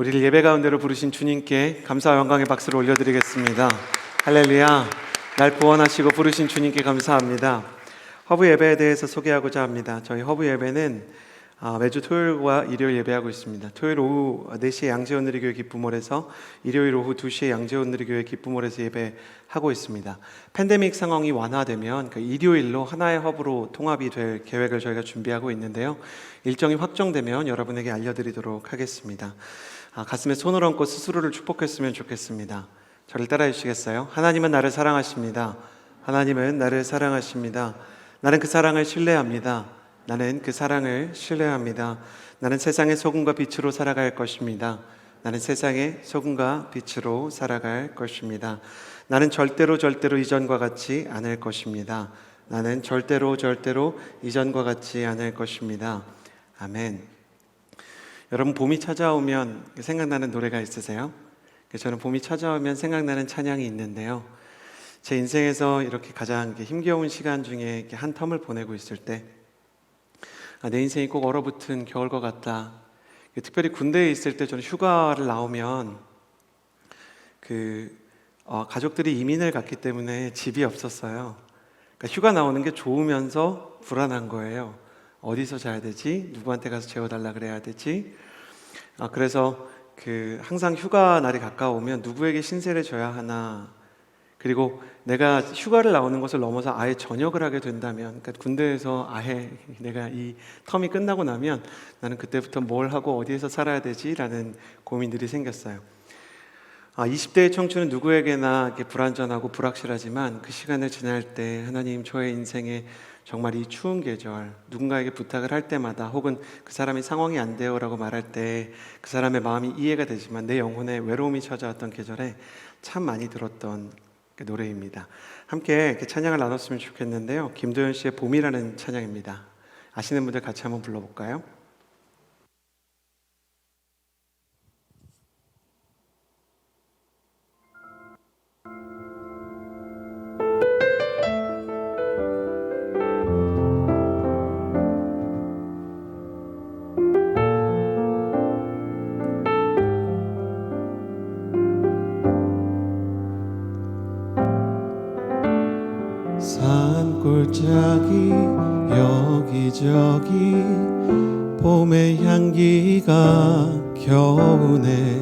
우리를 예배 가운데로 부르신 주님께 감사와 영광의 박수를 올려드리겠습니다. 할렐루야. 날 구원하시고 부르신 주님께 감사합니다. 허브 예배에 대해서 소개하고자 합니다. 저희 허브 예배는 매주 토요일과 일요일 예배하고 있습니다. 토요일 오후 4시에 양재원누리교회 기쁨홀에서 일요일 오후 2시에 양재원누리교회 기쁨홀에서 예배하고 있습니다. 팬데믹 상황이 완화되면 일요일로 하나의 허브로 통합이 될 계획을 저희가 준비하고 있는데요. 일정이 확정되면 여러분에게 알려드리도록 하겠습니다. 가슴에 손을 얹고 스스로를 축복했으면 좋겠습니다. 저를 따라해 주시겠어요? 하나님은 나를 사랑하십니다. 하나님은 나를 사랑하십니다. 나는 그 사랑을 신뢰합니다. 나는 그 사랑을 신뢰합니다. 나는 세상의 소금과 빛으로 살아갈 것입니다. 나는 세상의 소금과 빛으로 살아갈 것입니다. 나는 절대로 이전과 같지 않을 것입니다. 나는 절대로 이전과 같지 않을 것입니다. 아멘. 여러분, 봄이 찾아오면 생각나는 노래가 있으세요? 저는 봄이 찾아오면 생각나는 찬양이 있는데요. 제 인생에서 이렇게 가장 힘겨운 시간 중에 한 텀을 보내고 있을 때 내 인생이 꼭 얼어붙은 겨울과 같다. 특별히 군대에 있을 때 저는 휴가를 나오면 가족들이 이민을 갔기 때문에 집이 없었어요. 그러니까 휴가 나오는 게 좋으면서 불안한 거예요. 어디서 자야 되지? 누구한테 가서 재워달라 그래야 되지? 그래서 항상 휴가 날이 가까우면 누구에게 신세를 져야 하나. 그리고 내가 휴가를 나오는 것을 넘어서 아예 전역을 하게 된다면, 그러니까 군대에서 아예 내가 이 텀이 끝나고 나면 나는 그때부터 뭘 하고 어디에서 살아야 되지? 라는 고민들이 생겼어요. 20대의 청춘은 누구에게나 이렇게 불안전하고 불확실하지만 그 시간을 지날 때 하나님, 저의 인생에 정말 이 추운 계절, 누군가에게 부탁을 할 때마다 혹은 그 사람이 상황이 안 돼요 라고 말할 때 그 사람의 마음이 이해가 되지만 내 영혼에 외로움이 찾아왔던 계절에 참 많이 들었던 노래입니다. 함께 이렇게 찬양을 나눴으면 좋겠는데요. 김도연 씨의 봄이라는 찬양입니다. 아시는 분들 같이 한번 불러볼까요? 산골짜기 여기저기 봄의 향기가 겨우내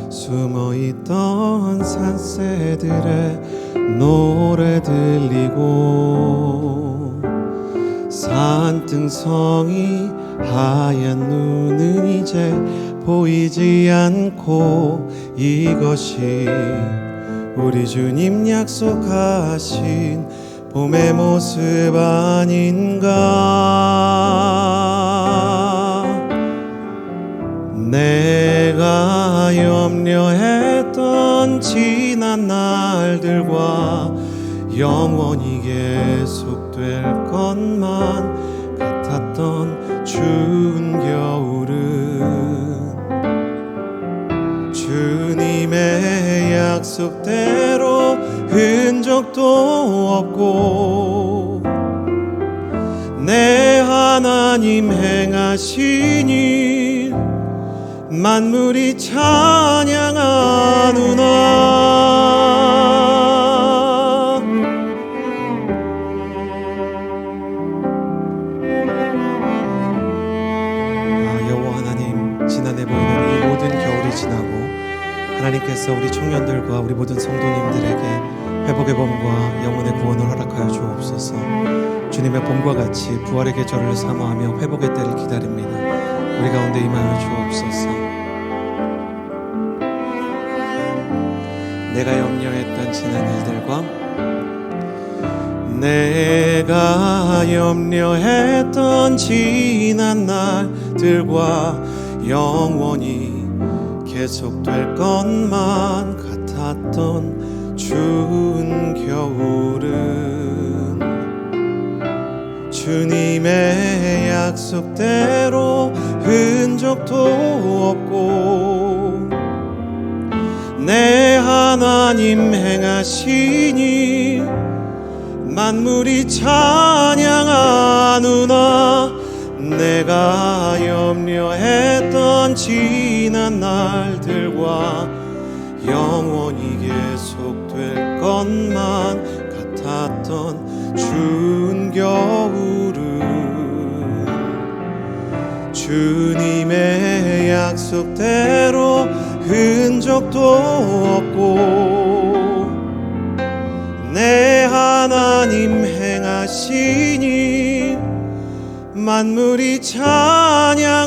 숨어있던 산새들의 노래 들리고 산등성이 하얀 눈은 이제 보이지 않고 이것이 우리 주님 약속하신 봄의 모습 아닌가. 내가 염려했던 지난 날들과 영원히 계속될 것만 같았던 추운 겨울은 주님의 약속대로 흔적도 없고 내 하나님 행하신 일 만물이 찬양하누나. 여호와 하나님, 지난해 보이는 이 모든 겨울이 지나고 하나님께서 우리 청년들과 우리 모든 성도님들에게 회복의 봄과 영혼의 구원을 허락하여 주옵소서. 주님의 봄과 같이 부활의 계절을 사모하며 회복의 때를 기다립니다. 우리 가운데 임하여 주옵소서. 내가 염려했던 지난 일들과 내가 염려했던 지난 날들과 영원히 계속될 것만 같았던 추운 겨울은 주님의 약속대로 흔적도 없고 내 하나님 행하신 일 만물이 찬양하누나. 내가 염려했던 지난 날들과 영원히 계속될 것만 같았던 추운 겨울은 주님의 약속대로 흔적도 없고 내 하나님 행하시니 만물이 찬양하느나.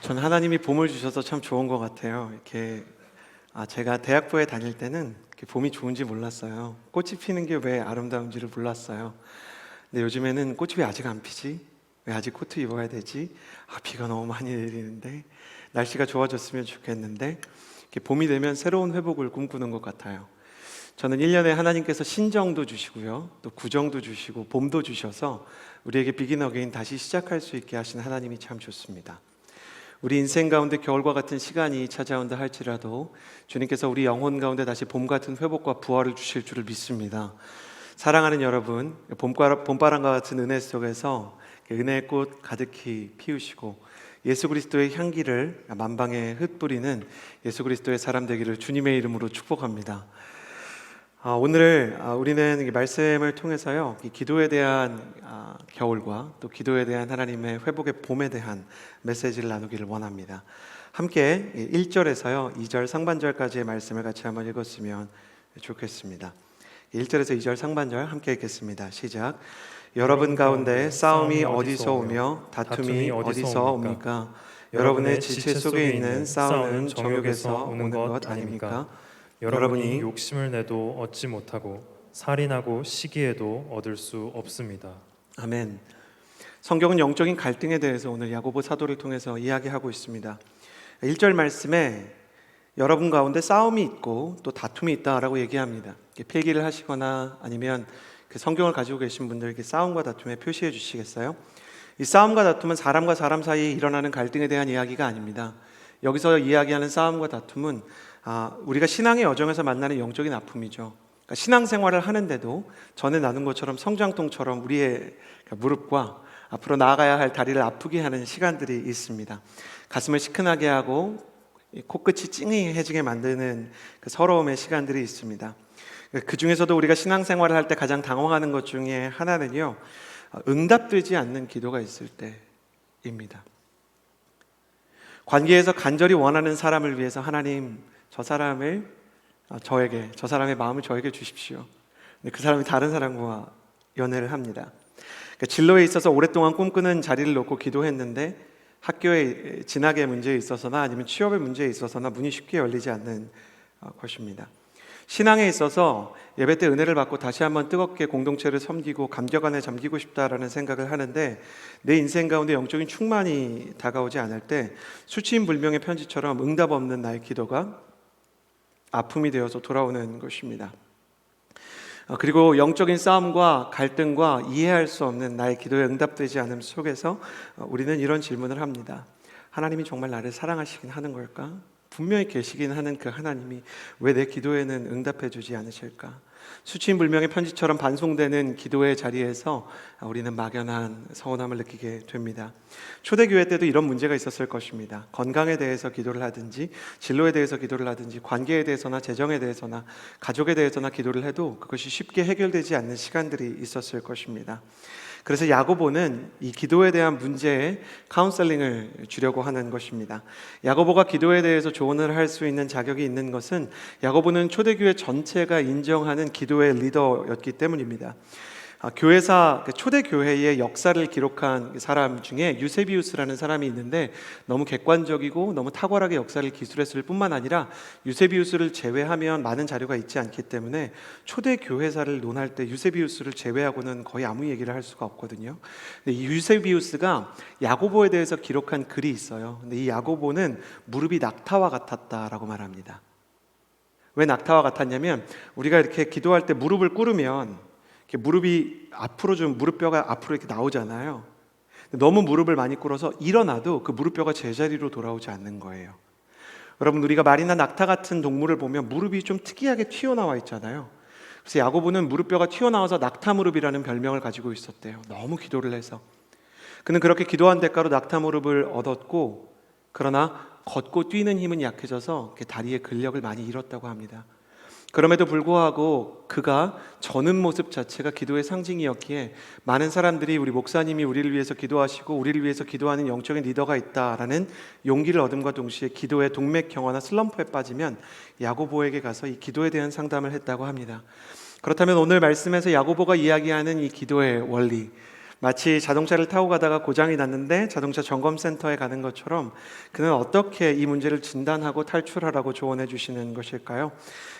전 하나님이 봄을 주셔서 참 좋은 것 같아요. 이렇게 제가 대학부에 다닐 때는 이렇게 봄이 좋은지 몰랐어요. 꽃이 피는 게 왜 아름다운지를 몰랐어요. 근데 요즘에는 꽃이 왜 아직 안 피지? 왜 아직 코트 입어야 되지? 비가 너무 많이 내리는데 날씨가 좋아졌으면 좋겠는데 이렇게 봄이 되면 새로운 회복을 꿈꾸는 것 같아요. 저는 1년에 하나님께서 신정도 주시고요, 또 구정도 주시고 봄도 주셔서 우리에게 비긴 어게인 다시 시작할 수 있게 하신 하나님이 참 좋습니다. 우리 인생 가운데 겨울과 같은 시간이 찾아온다 할지라도 주님께서 우리 영혼 가운데 다시 봄 같은 회복과 부활을 주실 줄을 믿습니다. 사랑하는 여러분, 봄바람과 같은 은혜 속에서 은혜의 꽃 가득히 피우시고 예수 그리스도의 향기를 만방에 흩뿌리는 예수 그리스도의 사람 되기를 주님의 이름으로 축복합니다. 오늘 우리는 이 말씀을 통해서요, 이 기도에 대한 겨울과 또 기도에 대한 하나님의 회복의 봄에 대한 메시지를 나누기를 원합니다. 함께 1절에서요 2절 상반절까지의 말씀을 같이 한번 읽었으면 좋겠습니다. 1절에서 2절 상반절 함께 읽겠습니다. 시작. 여러분 가운데 싸움이 어디서 오며 다툼이 어디서 옵니까? 여러분의 지체 속에 있는 싸움은 정욕에서 오는 것 아닙니까? 여러분이 욕심을 내도 얻지 못하고 살인하고 시기에도 얻을 수 없습니다. 아멘. 성경은 영적인 갈등에 대해서 오늘 야고보 사도를 통해서 이야기하고 있습니다. 1절 말씀에 여러분 가운데 싸움이 있고 또 다툼이 있다라고 얘기합니다. 필기를 하시거나 아니면 그 성경을 가지고 계신 분들에게 싸움과 다툼에 표시해 주시겠어요? 이 싸움과 다툼은 사람과 사람 사이에 일어나는 갈등에 대한 이야기가 아닙니다. 여기서 이야기하는 싸움과 다툼은 우리가 신앙의 여정에서 만나는 영적인 아픔이죠. 그러니까 신앙생활을 하는데도 전에 나눈 것처럼 성장통처럼 우리의 무릎과 앞으로 나아가야 할 다리를 아프게 하는 시간들이 있습니다. 가슴을 시큰하게 하고 코끝이 찡해지게 만드는 그 서러움의 시간들이 있습니다. 그 중에서도 우리가 신앙생활을 할 때 가장 당황하는 것 중에 하나는요, 응답되지 않는 기도가 있을 때입니다. 관계에서 간절히 원하는 사람을 위해서 하나님, 저 사람을 저 사람의 마음을 저에게 주십시오. 근데 그 사람이 다른 사람과 연애를 합니다. 그러니까 진로에 있어서 오랫동안 꿈꾸는 자리를 놓고 기도했는데 학교의 진학의 문제에 있어서나 아니면 취업의 문제에 있어서나 문이 쉽게 열리지 않는 것입니다. 신앙에 있어서 예배 때 은혜를 받고 다시 한번 뜨겁게 공동체를 섬기고 감격 안에 잠기고 싶다라는 생각을 하는데 내 인생 가운데 영적인 충만이 다가오지 않을 때 수치인불명의 편지처럼 응답 없는 나의 기도가 아픔이 되어서 돌아오는 것입니다. 그리고 영적인 싸움과 갈등과 이해할 수 없는 나의 기도에 응답되지 않음 속에서 우리는 이런 질문을 합니다. 하나님이 정말 나를 사랑하시긴 하는 걸까? 분명히 계시긴 하는 그 하나님이 왜 내 기도에는 응답해 주지 않으실까? 수치인불명의 편지처럼 반송되는 기도의 자리에서 우리는 막연한 서운함을 느끼게 됩니다. 초대교회 때도 이런 문제가 있었을 것입니다. 건강에 대해서 기도를 하든지 진로에 대해서 기도를 하든지 관계에 대해서나 재정에 대해서나 가족에 대해서나 기도를 해도 그것이 쉽게 해결되지 않는 시간들이 있었을 것입니다. 그래서 야고보는 이 기도에 대한 문제에 카운셀링을 주려고 하는 것입니다. 야고보가 기도에 대해서 조언을 할 수 있는 자격이 있는 것은 야고보는 초대교회 전체가 인정하는 기도의 리더였기 때문입니다. 교회사 초대교회의 역사를 기록한 사람 중에 유세비우스라는 사람이 있는데 너무 객관적이고 너무 탁월하게 역사를 기술했을 뿐만 아니라 유세비우스를 제외하면 많은 자료가 있지 않기 때문에 초대교회사를 논할 때 유세비우스를 제외하고는 거의 아무 얘기를 할 수가 없거든요. 근데 이 유세비우스가 야고보에 대해서 기록한 글이 있어요. 근데 이 야고보는 무릎이 낙타와 같았다라고 말합니다. 왜 낙타와 같았냐면 우리가 이렇게 기도할 때 무릎을 꿇으면 이렇게 무릎이 앞으로 좀 무릎뼈가 앞으로 이렇게 나오잖아요. 너무 무릎을 많이 꿇어서 일어나도 그 무릎뼈가 제자리로 돌아오지 않는 거예요. 여러분, 우리가 말이나 낙타 같은 동물을 보면 무릎이 좀 특이하게 튀어나와 있잖아요. 그래서 야고보는 무릎뼈가 튀어나와서 낙타 무릎이라는 별명을 가지고 있었대요. 너무 기도를 해서. 그는 그렇게 기도한 대가로 낙타 무릎을 얻었고, 그러나 걷고 뛰는 힘은 약해져서 다리의 근력을 많이 잃었다고 합니다. 그럼에도 불구하고 그가 저는 모습 자체가 기도의 상징이었기에 많은 사람들이 우리 목사님이 우리를 위해서 기도하시고 우리를 위해서 기도하는 영적인 리더가 있다라는 용기를 얻음과 동시에 기도의 동맥경화나 슬럼프에 빠지면 야고보에게 가서 이 기도에 대한 상담을 했다고 합니다. 그렇다면 오늘 말씀에서 야고보가 이야기하는 이 기도의 원리, 마치 자동차를 타고 가다가 고장이 났는데 자동차 점검센터에 가는 것처럼 그는 어떻게 이 문제를 진단하고 탈출하라고 조언해 주시는 것일까요?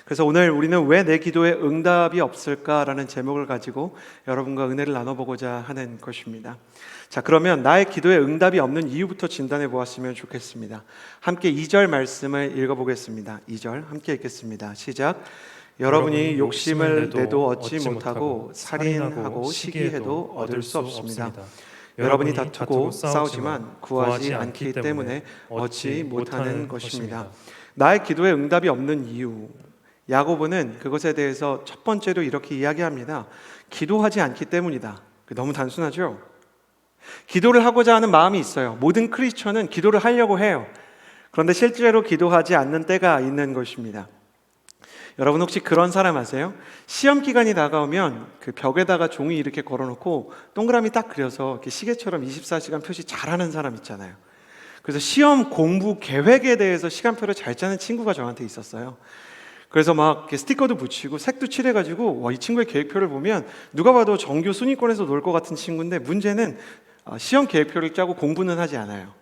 그래서 오늘 우리는 왜 내 기도에 응답이 없을까라는 제목을 가지고 여러분과 은혜를 나눠보고자 하는 것입니다. 자, 그러면 나의 기도에 응답이 없는 이유부터 진단해 보았으면 좋겠습니다. 함께 2절 말씀을 읽어보겠습니다. 2절 함께 읽겠습니다. 시작. 여러분이 욕심을 내도 얻지 못하고 살인하고 시기해도 얻을 수 없습니다. 여러분이 다투고 싸우지만 구하지 않기 때문에 얻지 못하는 것입니다. 나의 기도에 응답이 없는 이유, 야고보는 그것에 대해서 첫 번째로 이렇게 이야기합니다. 기도하지 않기 때문이다. 너무 단순하죠? 기도를 하고자 하는 마음이 있어요. 모든 크리스천은 기도를 하려고 해요. 그런데 실제로 기도하지 않는 때가 있는 것입니다. 여러분 혹시 그런 사람 아세요? 시험 기간이 다가오면 그 벽에다가 종이 이렇게 걸어놓고 동그라미 딱 그려서 이렇게 시계처럼 24시간 표시 잘하는 사람 있잖아요. 그래서 시험 공부 계획에 대해서 시간표를 잘 짜는 친구가 저한테 있었어요. 그래서 막 이렇게 스티커도 붙이고 색도 칠해가지고 와, 이 친구의 계획표를 보면 누가 봐도 전교 순위권에서 놀 것 같은 친구인데 문제는 시험 계획표를 짜고 공부는 하지 않아요.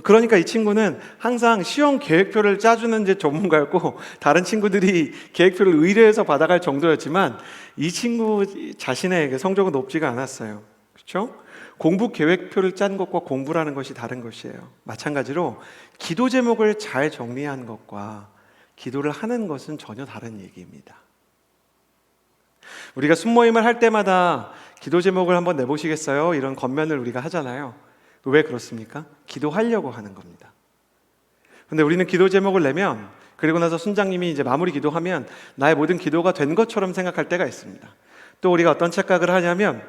그러니까 이 친구는 항상 시험 계획표를 짜주는 이제 전문가였고 다른 친구들이 계획표를 의뢰해서 받아갈 정도였지만 이 친구 자신의 성적은 높지가 않았어요. 그렇죠? 공부 계획표를 짠 것과 공부라는 것이 다른 것이에요. 마찬가지로 기도 제목을 잘 정리한 것과 기도를 하는 것은 전혀 다른 얘기입니다. 우리가 순모임을 할 때마다 기도 제목을 한번 내보시겠어요? 이런 건면을 우리가 하잖아요. 왜 그렇습니까? 기도하려고 하는 겁니다. 근데 우리는 기도 제목을 내면 그리고 나서 순장님이 이제 마무리 기도하면 나의 모든 기도가 된 것처럼 생각할 때가 있습니다. 또 우리가 어떤 착각을 하냐면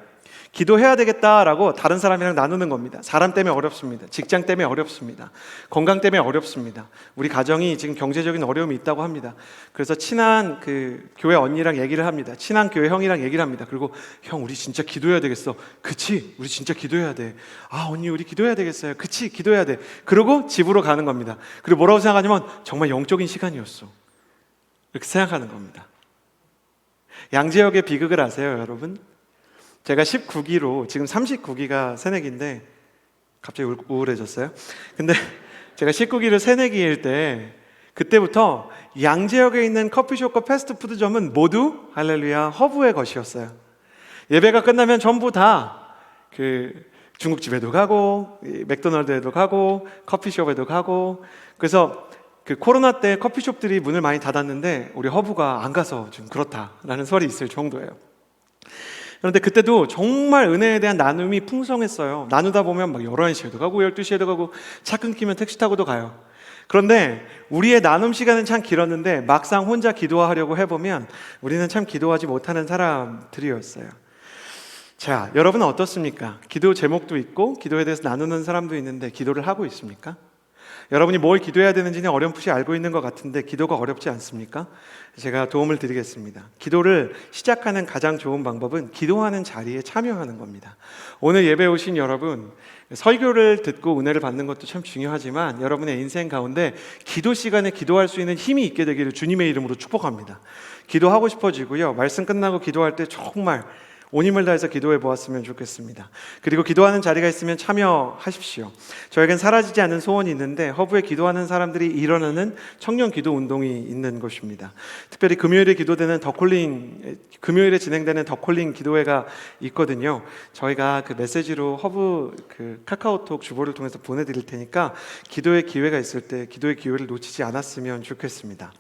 기도해야 되겠다라고 다른 사람이랑 나누는 겁니다. 사람 때문에 어렵습니다. 직장 때문에 어렵습니다. 건강 때문에 어렵습니다. 우리 가정이 지금 경제적인 어려움이 있다고 합니다. 그래서 친한 그 교회 언니랑 얘기를 합니다. 친한 교회 형이랑 얘기를 합니다. 그리고 형 우리 진짜 기도해야 되겠어. 그치? 우리 진짜 기도해야 돼. 아 언니 우리 기도해야 되겠어요. 그치? 기도해야 돼. 그러고 집으로 가는 겁니다. 그리고 뭐라고 생각하냐면 정말 영적인 시간이었어. 이렇게 생각하는 겁니다. 양재역의 비극을 아세요 여러분? 제가 19기로 지금 39기가 새내기인데 갑자기 우울해졌어요. 근데 제가 19기를 새내기일 때 그때부터 양재역에 있는 커피숍과 패스트푸드점은 모두 할렐루야 허브의 것이었어요. 예배가 끝나면 전부 다 그 중국집에도 가고 맥도날드에도 가고 커피숍에도 가고 그래서 그 코로나 때 커피숍들이 문을 많이 닫았는데 우리 허브가 안 가서 좀 그렇다라는 설이 있을 정도예요. 그런데 그때도 정말 은혜에 대한 나눔이 풍성했어요. 나누다 보면 막 11시에도 가고 12시에도 가고 차 끊기면 택시 타고도 가요. 그런데 우리의 나눔 시간은 참 길었는데 막상 혼자 기도하려고 해보면 우리는 참 기도하지 못하는 사람들이었어요. 자, 여러분은 어떻습니까? 기도 제목도 있고 기도에 대해서 나누는 사람도 있는데 기도를 하고 있습니까? 여러분이 뭘 기도해야 되는지는 어렴풋이 알고 있는 것 같은데 기도가 어렵지 않습니까? 제가 도움을 드리겠습니다. 기도를 시작하는 가장 좋은 방법은 기도하는 자리에 참여하는 겁니다. 오늘 예배 오신 여러분, 설교를 듣고 은혜를 받는 것도 참 중요하지만 여러분의 인생 가운데 기도 시간에 기도할 수 있는 힘이 있게 되기를 주님의 이름으로 축복합니다. 기도하고 싶어지고요. 말씀 끝나고 기도할 때 정말 온 힘을 다해서 기도해 보았으면 좋겠습니다. 그리고 기도하는 자리가 있으면 참여하십시오. 저에겐 사라지지 않는 소원이 있는데 허브에 기도하는 사람들이 일어나는 청년 기도 운동이 있는 곳입니다. 특별히 금요일에 진행되는 더콜링 기도회가 있거든요. 저희가 그 메시지로 허브 그 카카오톡 주보를 통해서 보내드릴 테니까 기도의 기회가 있을 때 기도의 기회를 놓치지 않았으면 좋겠습니다.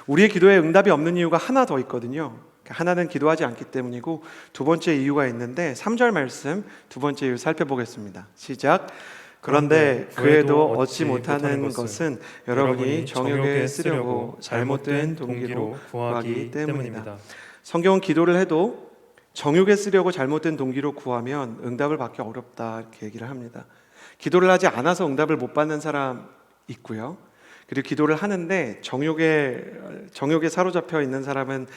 우리의 기도에 응답이 없는 이유가 하나 더 있거든요. 하나는 기도하지 않기 때문이고 두 번째 이유가 있는데 3절 말씀 두 번째 이유 살펴보겠습니다. 시작. 그런데 그에도 얻지 못하는 것은 여러분이 정욕에 쓰려고 잘못된 동기로 구하기 때문입니다. 성경은 기도를 해도 정욕에 쓰려고 잘못된 동기로 구하면 응답을 받기 어렵다 이렇게 얘기를 합니다. 기도를 하지 않아서 응답을 못 받는 사람 있고요. 그리고 기도를 하는데 정욕에 사로잡혀 있는 사람은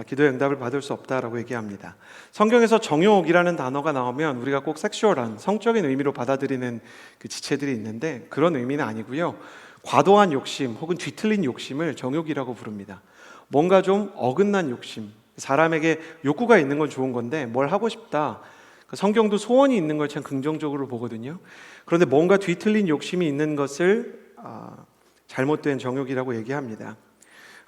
기도의 응답을 받을 수 없다라고 얘기합니다. 성경에서 정욕이라는 단어가 나오면 우리가 꼭 섹슈얼한 성적인 의미로 받아들이는 그 지체들이 있는데 그런 의미는 아니고요. 과도한 욕심 혹은 뒤틀린 욕심을 정욕이라고 부릅니다. 뭔가 좀 어긋난 욕심, 사람에게 욕구가 있는 건 좋은 건데 뭘 하고 싶다. 성경도 소원이 있는 걸 참 긍정적으로 보거든요. 그런데 뭔가 뒤틀린 욕심이 있는 것을 잘못된 정욕이라고 얘기합니다.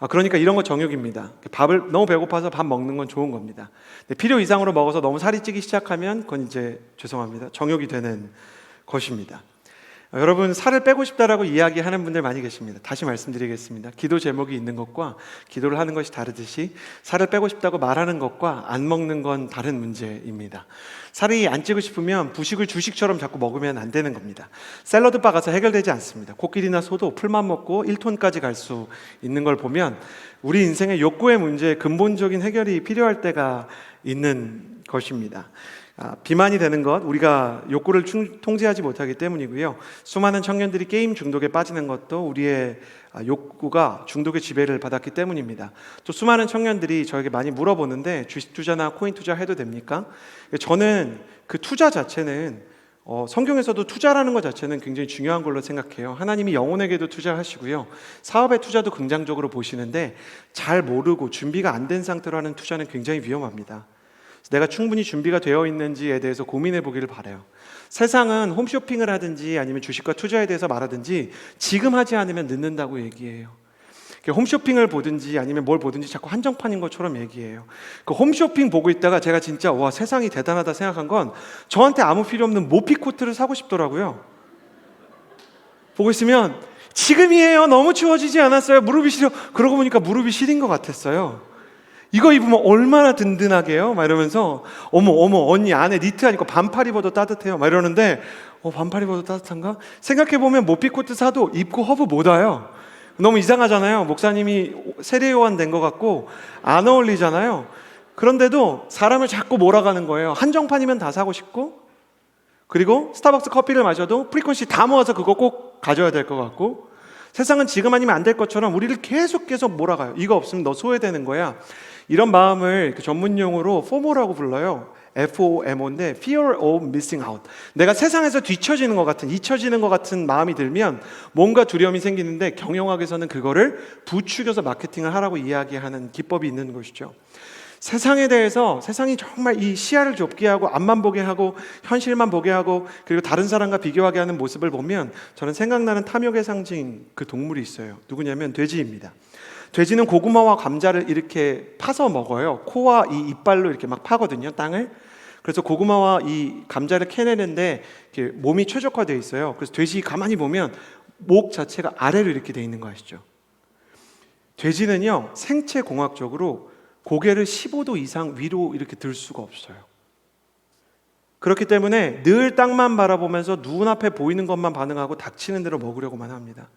그러니까 이런 거 정욕입니다. 밥을 너무 배고파서 밥 먹는 건 좋은 겁니다. 근데 필요 이상으로 먹어서 너무 살이 찌기 시작하면 그건 이제 죄송합니다. 정욕이 되는 것입니다. 여러분 살을 빼고 싶다라고 이야기하는 분들 많이 계십니다. 다시 말씀드리겠습니다. 기도 제목이 있는 것과 기도를 하는 것이 다르듯이 살을 빼고 싶다고 말하는 것과 안 먹는 건 다른 문제입니다. 살이 안 찌고 싶으면 부식을 주식처럼 자꾸 먹으면 안 되는 겁니다. 샐러드 바 가서 해결되지 않습니다. 코끼리나 소도 풀만 먹고 1톤까지 갈 수 있는 걸 보면 우리 인생의 욕구의 문제에 근본적인 해결이 필요할 때가 있는 것입니다. 비만이 되는 것, 우리가 욕구를 통제하지 못하기 때문이고요. 수많은 청년들이 게임 중독에 빠지는 것도 우리의 욕구가 중독의 지배를 받았기 때문입니다. 또 수많은 청년들이 저에게 많이 물어보는데 주식 투자나 코인 투자 해도 됩니까? 저는 그 투자 자체는 성경에서도 투자라는 것 자체는 굉장히 중요한 걸로 생각해요. 하나님이 영혼에게도 투자하시고요. 사업의 투자도 긍정적으로 보시는데 잘 모르고 준비가 안 된 상태로 하는 투자는 굉장히 위험합니다. 내가 충분히 준비가 되어 있는지에 대해서 고민해 보기를 바라요. 세상은 홈쇼핑을 하든지 아니면 주식과 투자에 대해서 말하든지 지금 하지 않으면 늦는다고 얘기해요. 홈쇼핑을 보든지 아니면 뭘 보든지 자꾸 한정판인 것처럼 얘기해요. 그 홈쇼핑 보고 있다가 제가 진짜 와 세상이 대단하다 생각한 건 저한테 아무 필요 없는 모피 코트를 사고 싶더라고요. 보고 있으면 지금이에요. 너무 추워지지 않았어요. 무릎이 시려. 그러고 보니까 무릎이 시린 것 같았어요. 이거 입으면 얼마나 든든하게요? 막 이러면서 어머 언니 안에 니트 하니까 반팔 입어도 따뜻해요. 막 이러는데 반팔 입어도 따뜻한가? 생각해보면 모피코트 사도 입고 허브 못 와요. 너무 이상하잖아요. 목사님이 세례요한 된 것 같고 안 어울리잖아요. 그런데도 사람을 자꾸 몰아가는 거예요. 한정판이면 다 사고 싶고 그리고 스타벅스 커피를 마셔도 프리퀀시 다 모아서 그거 꼭 가져야 될 것 같고 세상은 지금 아니면 안 될 것처럼 우리를 계속 몰아가요. 이거 없으면 너 소외되는 거야. 이런 마음을 전문 용어로 FOMO라고 불러요. FOMO인데 Fear of Missing Out. 내가 세상에서 뒤처지는 것 같은, 잊혀지는 것 같은 마음이 들면 뭔가 두려움이 생기는데 경영학에서는 그거를 부추겨서 마케팅을 하라고 이야기하는 기법이 있는 것이죠. 세상에 대해서 세상이 정말 이 시야를 좁게 하고 앞만 보게 하고 현실만 보게 하고 그리고 다른 사람과 비교하게 하는 모습을 보면 저는 생각나는 탐욕의 상징 그 동물이 있어요. 누구냐면 돼지입니다. 돼지는 고구마와 감자를 이렇게 파서 먹어요. 코와 이 이빨로 이렇게 막 파거든요, 땅을. 그래서 고구마와 이 감자를 캐내는데 이렇게 몸이 최적화되어 있어요. 그래서 돼지 가만히 보면 목 자체가 아래로 이렇게 되어 있는 거 아시죠? 돼지는요, 생체 공학적으로 고개를 15도 이상 위로 이렇게 들 수가 없어요. 그렇기 때문에 늘 땅만 바라보면서 눈앞에 보이는 것만 반응하고 닥치는 대로 먹으려고만 합니다.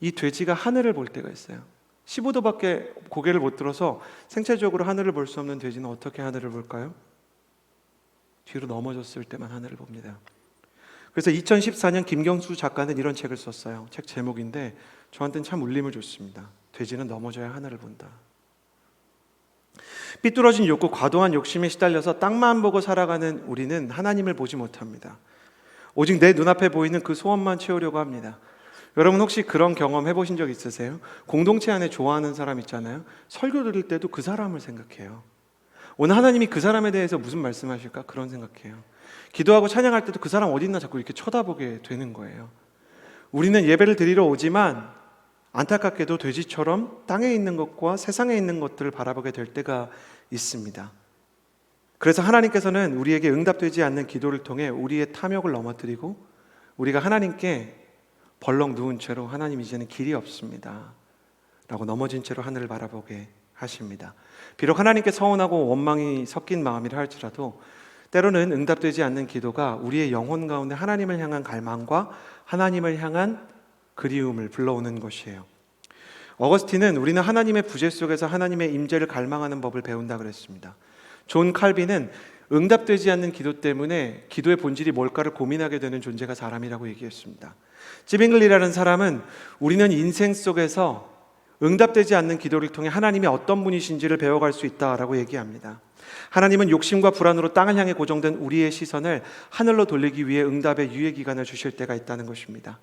이 돼지가 하늘을 볼 때가 있어요. 15도밖에 고개를 못 들어서 생체적으로 하늘을 볼 수 없는 돼지는 어떻게 하늘을 볼까요? 뒤로 넘어졌을 때만 하늘을 봅니다. 그래서 2014년 김경수 작가는 이런 책을 썼어요. 책 제목인데 저한테는 참 울림을 줬습니다. 돼지는 넘어져야 하늘을 본다. 삐뚤어진 욕구, 과도한 욕심에 시달려서 땅만 보고 살아가는 우리는 하나님을 보지 못합니다. 오직 내 눈앞에 보이는 그 소원만 채우려고 합니다. 여러분 혹시 그런 경험 해보신 적 있으세요? 공동체 안에 좋아하는 사람 있잖아요. 설교 들을 때도 그 사람을 생각해요. 오늘 하나님이 그 사람에 대해서 무슨 말씀하실까? 그런 생각해요. 기도하고 찬양할 때도 그 사람 어디 있나 자꾸 이렇게 쳐다보게 되는 거예요. 우리는 예배를 드리러 오지만 안타깝게도 돼지처럼 땅에 있는 것과 세상에 있는 것들을 바라보게 될 때가 있습니다. 그래서 하나님께서는 우리에게 응답되지 않는 기도를 통해 우리의 탐욕을 넘어뜨리고 우리가 하나님께 벌렁 누운 채로 하나님 이제는 길이 없습니다 라고 넘어진 채로 하늘을 바라보게 하십니다. 비록 하나님께 서운하고 원망이 섞인 마음이라 할지라도 때로는 응답되지 않는 기도가 우리의 영혼 가운데 하나님을 향한 갈망과 하나님을 향한 그리움을 불러오는 것이에요. 어거스틴은 우리는 하나님의 부재 속에서 하나님의 임재를 갈망하는 법을 배운다 그랬습니다. 존 칼빈은 응답되지 않는 기도 때문에 기도의 본질이 뭘까를 고민하게 되는 존재가 사람이라고 얘기했습니다. 찌빙글리라는 사람은 우리는 인생 속에서 응답되지 않는 기도를 통해 하나님이 어떤 분이신지를 배워갈 수 있다라고 얘기합니다. 하나님은 욕심과 불안으로 땅을 향해 고정된 우리의 시선을 하늘로 돌리기 위해 응답의 유예 기간을 주실 때가 있다는 것입니다.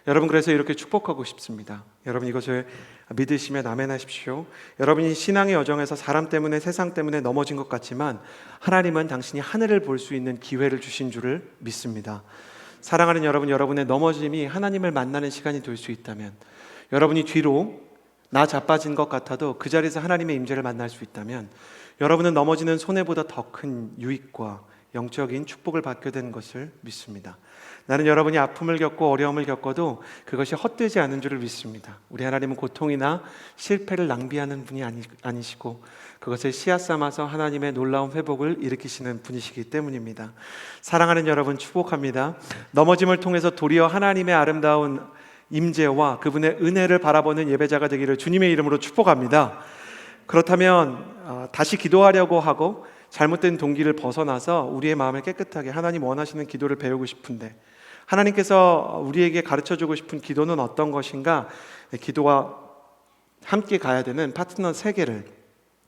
여러분, 그래서 이렇게 축복하고 싶습니다. 여러분, 이것을 믿으시면 아멘하십시오. 여러분이 신앙의 여정에서 사람 때문에 세상 때문에 넘어진 것 같지만 하나님은 당신이 하늘을 볼 수 있는 기회를 주신 줄을 믿습니다. 사랑하는 여러분, 여러분의 넘어짐이 하나님을 만나는 시간이 될 수 있다면, 여러분이 뒤로 나 자빠진 것 같아도 그 자리에서 하나님의 임재를 만날 수 있다면 여러분은 넘어지는 손해보다 더 큰 유익과 영적인 축복을 받게 된 것을 믿습니다. 나는 여러분이 아픔을 겪고 어려움을 겪어도 그것이 헛되지 않은 줄을 믿습니다. 우리 하나님은 고통이나 실패를 낭비하는 분이 아니시고 그것을 씨앗 삼아서 하나님의 놀라운 회복을 일으키시는 분이시기 때문입니다. 사랑하는 여러분, 축복합니다. 넘어짐을 통해서 도리어 하나님의 아름다운 임재와 그분의 은혜를 바라보는 예배자가 되기를 주님의 이름으로 축복합니다. 그렇다면 다시 기도하려고 하고 잘못된 동기를 벗어나서 우리의 마음을 깨끗하게 하나님 원하시는 기도를 배우고 싶은데, 하나님께서 우리에게 가르쳐주고 싶은 기도는 어떤 것인가? 기도와 함께 가야 되는 파트너 3개를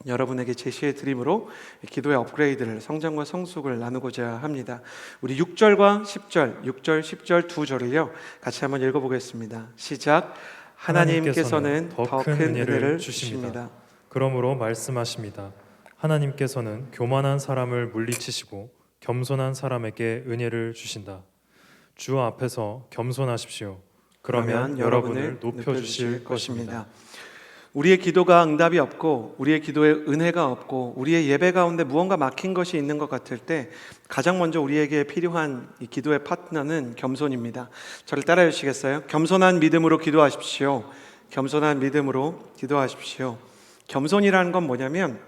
여러분에게 제시해 드림으로 기도의 업그레이드를, 성장과 성숙을 나누고자 합니다. 우리 6절과 10절, 6절, 10절 두 절을요 같이 한번 읽어보겠습니다. 시작. 하나님께서는 더 큰 은혜를 주십니다. 그러므로 말씀하십니다. 하나님께서는 교만한 사람을 물리치시고 겸손한 사람에게 은혜를 주신다. 주 앞에서 겸손하십시오. 그러면 여러분을 높여주실 것입니다. 우리의 기도가 응답이 없고 우리의 기도에 은혜가 없고 우리의 예배 가운데 무언가 막힌 것이 있는 것 같을 때 가장 먼저 우리에게 필요한 이 기도의 파트너는 겸손입니다. 저를 따라해 주시겠어요? 겸손한 믿음으로 기도하십시오. 겸손한 믿음으로 기도하십시오. 겸손이라는 건 뭐냐면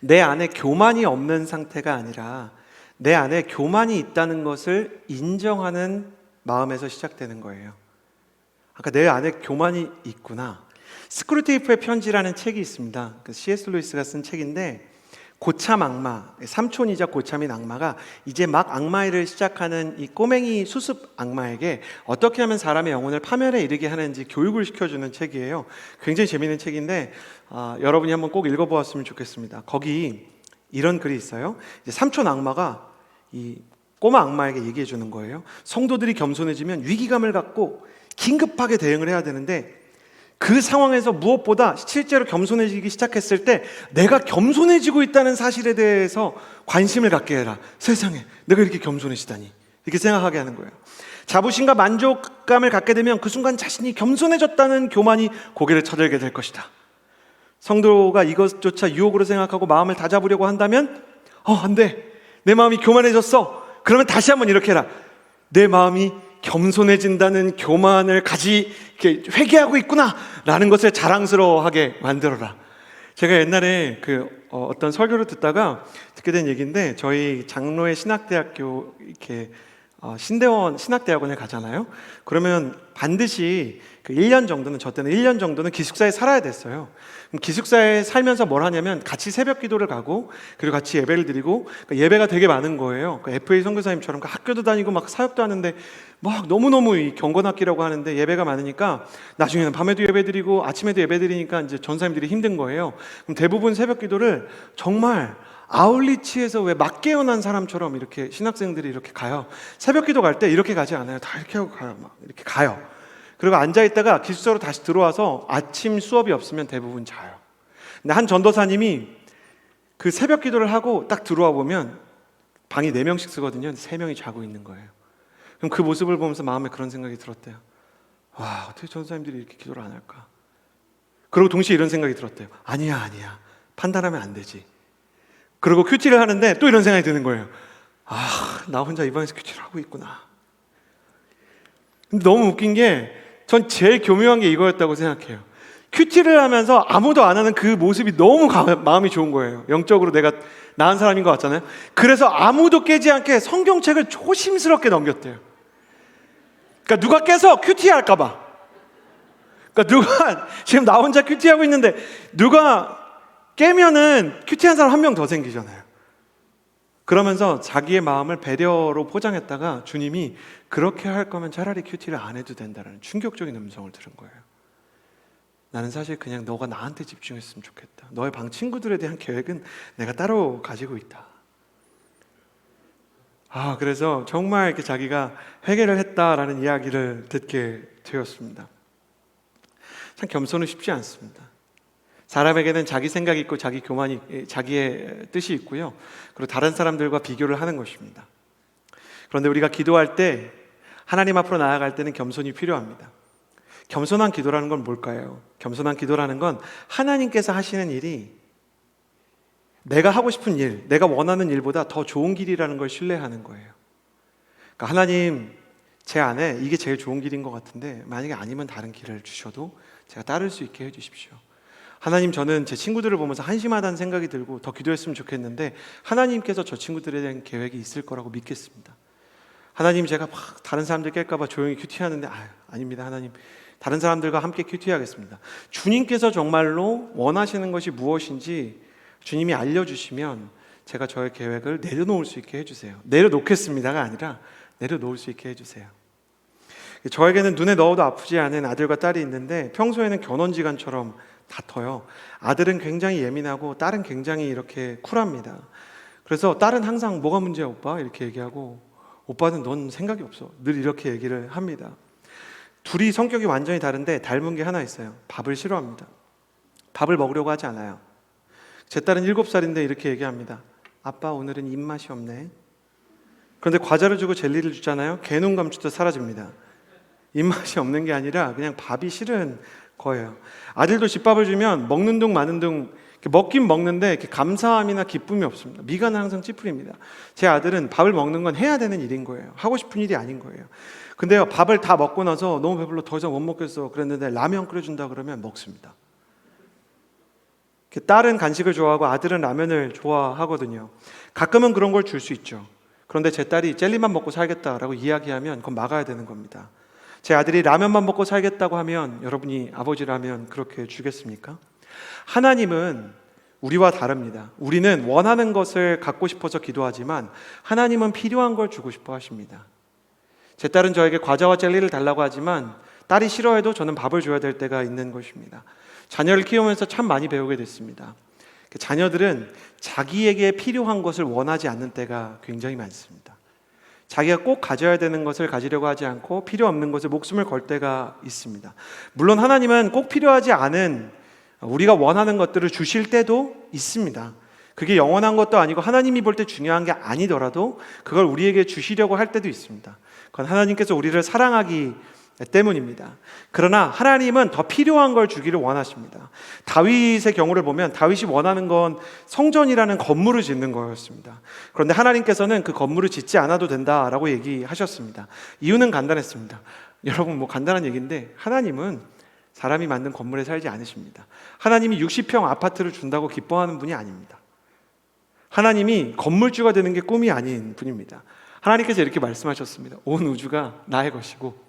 내 안에 교만이 없는 상태가 아니라 내 안에 교만이 있다는 것을 인정하는 마음에서 시작되는 거예요. 아까 내 안에 교만이 있구나. 스크루테이프의 편지라는 책이 있습니다. C.S. 루이스가 쓴 책인데, 고참 악마, 삼촌이자 고참인 악마가 이제 막 악마일을 시작하는 이 꼬맹이 수습 악마에게 어떻게 하면 사람의 영혼을 파멸에 이르게 하는지 교육을 시켜주는 책이에요. 굉장히 재미있는 책인데 여러분이 한번 꼭 읽어보았으면 좋겠습니다. 거기 이런 글이 있어요. 이제 삼촌 악마가 이 꼬마 악마에게 얘기해 주는 거예요. 성도들이 겸손해지면 위기감을 갖고 긴급하게 대응을 해야 되는데, 그 상황에서 무엇보다 실제로 겸손해지기 시작했을 때 내가 겸손해지고 있다는 사실에 대해서 관심을 갖게 해라. 세상에 내가 이렇게 겸손해지다니, 이렇게 생각하게 하는 거예요. 자부심과 만족감을 갖게 되면 그 순간 자신이 겸손해졌다는 교만이 고개를 쳐들게 될 것이다. 성도가 이것조차 유혹으로 생각하고 마음을 다잡으려고 한다면 안 돼, 내 마음이 교만해졌어. 그러면 다시 한번 이렇게 해라. 내 마음이 겸손해진다는 교만을 이렇게 회개하고 있구나 라는 것을 자랑스러워하게 만들어라. 제가 옛날에 어떤 설교를 듣다가 듣게 된 얘기인데, 저희 장로의 신학대학교 이렇게 신대원 신학대학원에 가잖아요. 그러면 반드시 1년 정도는, 저 때는 1년 정도는 기숙사에 살아야 됐어요. 그럼 기숙사에 살면서 뭘 하냐면 같이 새벽 기도를 가고 그리고 같이 예배를 드리고, 예배가 되게 많은 거예요. FA 선교사님처럼 학교도 다니고 막 사역도 하는데 막 너무너무 이 경건학기라고 하는데 예배가 많으니까 나중에는 밤에도 예배 드리고 아침에도 예배 드리니까 이제 전사님들이 힘든 거예요. 그럼 대부분 새벽 기도를 정말 아울리치에서 왜 막 깨어난 사람처럼 이렇게 신학생들이 이렇게 가요. 새벽 기도 갈 때 이렇게 가지 않아요. 다 이렇게 하고 가요. 막 이렇게 가요. 그리고 앉아있다가 기숙사로 다시 들어와서 아침 수업이 없으면 대부분 자요. 근데 한 전도사님이 그 새벽 기도를 하고 딱 들어와 보면 방이 4명씩 쓰거든요. 3명이 자고 있는 거예요. 그럼 그 모습을 보면서 마음에 그런 생각이 들었대요. 와, 어떻게 전도사님들이 이렇게 기도를 안 할까? 그리고 동시에 이런 생각이 들었대요. 아니야. 판단하면 안 되지. 그리고 큐티를 하는데 또 이런 생각이 드는 거예요. 나 혼자 이 방에서 큐티를 하고 있구나. 근데 너무 웃긴 게, 전 제일 교묘한 게 이거였다고 생각해요. 큐티를 하면서 아무도 안 하는 그 모습이 너무 마음이 좋은 거예요. 영적으로 내가 나은 사람인 것 같잖아요. 그래서 아무도 깨지 않게 성경책을 조심스럽게 넘겼대요. 그러니까 누가 깨서 큐티 할까 봐. 그러니까 누가 지금 나 혼자 큐티하고 있는데 누가 깨면은 큐티한 사람 한 명 더 생기잖아요. 그러면서 자기의 마음을 배려로 포장했다가 주님이 그렇게 할 거면 차라리 큐티를 안 해도 된다는 충격적인 음성을 들은 거예요. 나는 사실 그냥 너가 나한테 집중했으면 좋겠다. 너의 방 친구들에 대한 계획은 내가 따로 가지고 있다. 그래서 정말 이렇게 자기가 회개를 했다라는 이야기를 듣게 되었습니다. 참 겸손은 쉽지 않습니다. 사람에게는 자기 생각이 있고 자기 교만이, 자기의 뜻이 있고요. 그리고 다른 사람들과 비교를 하는 것입니다. 그런데 우리가 기도할 때, 하나님 앞으로 나아갈 때는 겸손이 필요합니다. 겸손한 기도라는 건 뭘까요? 겸손한 기도라는 건 하나님께서 하시는 일이 내가 하고 싶은 일, 내가 원하는 일보다 더 좋은 길이라는 걸 신뢰하는 거예요. 그러니까 하나님, 제 안에 이게 제일 좋은 길인 것 같은데 만약에 아니면 다른 길을 주셔도 제가 따를 수 있게 해주십시오. 하나님, 저는 제 친구들을 보면서 한심하다는 생각이 들고 더 기도했으면 좋겠는데 하나님께서 저 친구들에 대한 계획이 있을 거라고 믿겠습니다. 하나님, 제가 막 다른 사람들 깰까 봐 조용히 큐티하는데 아닙니다. 하나님, 다른 사람들과 함께 큐티하겠습니다. 주님께서 정말로 원하시는 것이 무엇인지 주님이 알려주시면 제가 저의 계획을 내려놓을 수 있게 해주세요. 내려놓겠습니다가 아니라 내려놓을 수 있게 해주세요. 저에게는 눈에 넣어도 아프지 않은 아들과 딸이 있는데 평소에는 견원지간처럼 다퉈요. 아들은 굉장히 예민하고 딸은 굉장히 이렇게 쿨합니다. 그래서 딸은 항상 뭐가 문제야 오빠? 이렇게 얘기하고 오빠는 넌 생각이 없어. 늘 이렇게 얘기를 합니다. 둘이 성격이 완전히 다른데 닮은 게 하나 있어요. 밥을 싫어합니다. 밥을 먹으려고 하지 않아요. 제 딸은 7살인데 이렇게 얘기합니다. 아빠, 오늘은 입맛이 없네. 그런데 과자를 주고 젤리를 주잖아요. 개눈 감추듯 사라집니다. 입맛이 없는 게 아니라 그냥 밥이 싫은 거예요. 아들도 집밥을 주면 먹는 둥 마는 둥 먹긴 먹는데 이렇게 감사함이나 기쁨이 없습니다. 미간은 항상 찌푸립니다. 제 아들은 밥을 먹는 건 해야 되는 일인 거예요. 하고 싶은 일이 아닌 거예요. 근데요, 밥을 다 먹고 나서 너무 배불러 더 이상 못 먹겠어 그랬는데 라면 끓여준다 그러면 먹습니다. 딸은 간식을 좋아하고 아들은 라면을 좋아하거든요. 가끔은 그런 걸 줄 수 있죠. 그런데 제 딸이 젤리만 먹고 살겠다라고 이야기하면 그건 막아야 되는 겁니다. 제 아들이 라면만 먹고 살겠다고 하면 여러분이 아버지라면 그렇게 주겠습니까? 하나님은 우리와 다릅니다. 우리는 원하는 것을 갖고 싶어서 기도하지만 하나님은 필요한 걸 주고 싶어 하십니다. 제 딸은 저에게 과자와 젤리를 달라고 하지만 딸이 싫어해도 저는 밥을 줘야 될 때가 있는 것입니다. 자녀를 키우면서 참 많이 배우게 됐습니다. 자녀들은 자기에게 필요한 것을 원하지 않는 때가 굉장히 많습니다. 자기가 꼭 가져야 되는 것을 가지려고 하지 않고 필요 없는 것에 목숨을 걸 때가 있습니다. 물론 하나님은 꼭 필요하지 않은 우리가 원하는 것들을 주실 때도 있습니다. 그게 영원한 것도 아니고 하나님이 볼 때 중요한 게 아니더라도 그걸 우리에게 주시려고 할 때도 있습니다. 그건 하나님께서 우리를 사랑하기 때문입니다. 그러나 하나님은 더 필요한 걸 주기를 원하십니다. 다윗의 경우를 보면 다윗이 원하는 건 성전이라는 건물을 짓는 거였습니다. 그런데 하나님께서는 그 건물을 짓지 않아도 된다라고 얘기하셨습니다. 이유는 간단했습니다. 여러분, 뭐 간단한 얘기인데 하나님은 사람이 만든 건물에 살지 않으십니다. 하나님이 60평 아파트를 준다고 기뻐하는 분이 아닙니다. 하나님이 건물주가 되는 게 꿈이 아닌 분입니다. 하나님께서 이렇게 말씀하셨습니다. 온 우주가 나의 것이고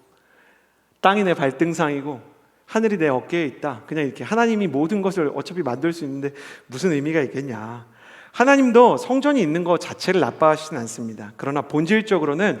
땅이 내 발등상이고 하늘이 내 어깨에 있다. 그냥 이렇게 하나님이 모든 것을 어차피 만들 수 있는데 무슨 의미가 있겠냐. 하나님도 성전이 있는 것 자체를 나빠하시진 않습니다. 그러나 본질적으로는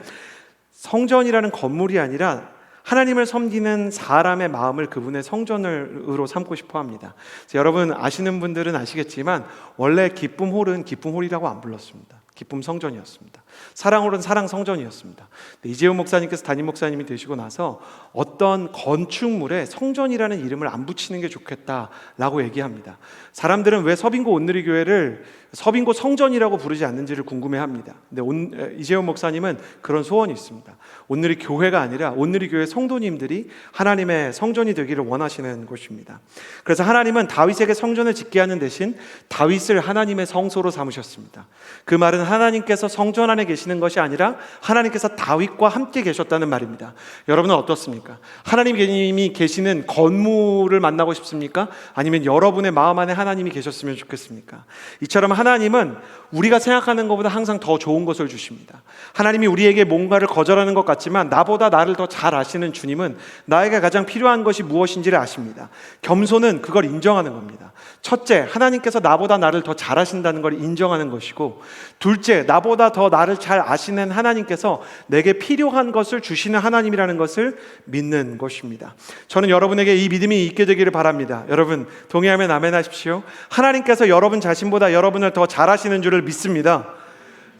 성전이라는 건물이 아니라 하나님을 섬기는 사람의 마음을 그분의 성전으로 삼고 싶어 합니다. 여러분 아시는 분들은 아시겠지만 원래 기쁨 홀은 기쁨 홀이라고 안 불렀습니다. 기쁨 성전이었습니다. 사랑 홀은 사랑 성전이었습니다. 이재훈 목사님께서 담임 목사님이 되시고 나서 어떤 건축물에 성전이라는 이름을 안 붙이는 게 좋겠다라고 얘기합니다. 사람들은 왜 서빙고 온누리교회를 서빙고 성전이라고 부르지 않는지를 궁금해합니다. 근데 이재훈 목사님은 그런 소원이 있습니다. 온누리 교회가 아니라 온누리 교회 성도님들이 하나님의 성전이 되기를 원하시는 것입니다. 그래서 하나님은 다윗에게 성전을 짓게 하는 대신 다윗을 하나님의 성소로 삼으셨습니다. 그 말은 하나님께서 성전 안에 계시는 것이 아니라 하나님께서 다윗과 함께 계셨다는 말입니다. 여러분은 어떻습니까? 하나님이 계시는 건물을 만나고 싶습니까? 아니면 여러분의 마음 안에 하나님이 계셨으면 좋겠습니까? 이처럼 하나님은 우리가 생각하는 것보다 항상 더 좋은 것을 주십니다. 하나님이 우리에게 뭔가를 거절하는 것 같지만 나보다 나를 더 잘 아시는 주님은 나에게 가장 필요한 것이 무엇인지를 아십니다. 겸손은 그걸 인정하는 겁니다. 첫째, 하나님께서 나보다 나를 더 잘 아신다는 걸 인정하는 것이고, 둘째, 나보다 더 나를 잘 아시는 하나님께서 내게 필요한 것을 주시는 하나님이라는 것을 믿는 것입니다. 저는 여러분에게 이 믿음이 있게 되기를 바랍니다. 여러분 동의하면 아멘 하십시오. 하나님께서 여러분 자신보다 여러분을 더 잘 아시는 줄을 믿습니다.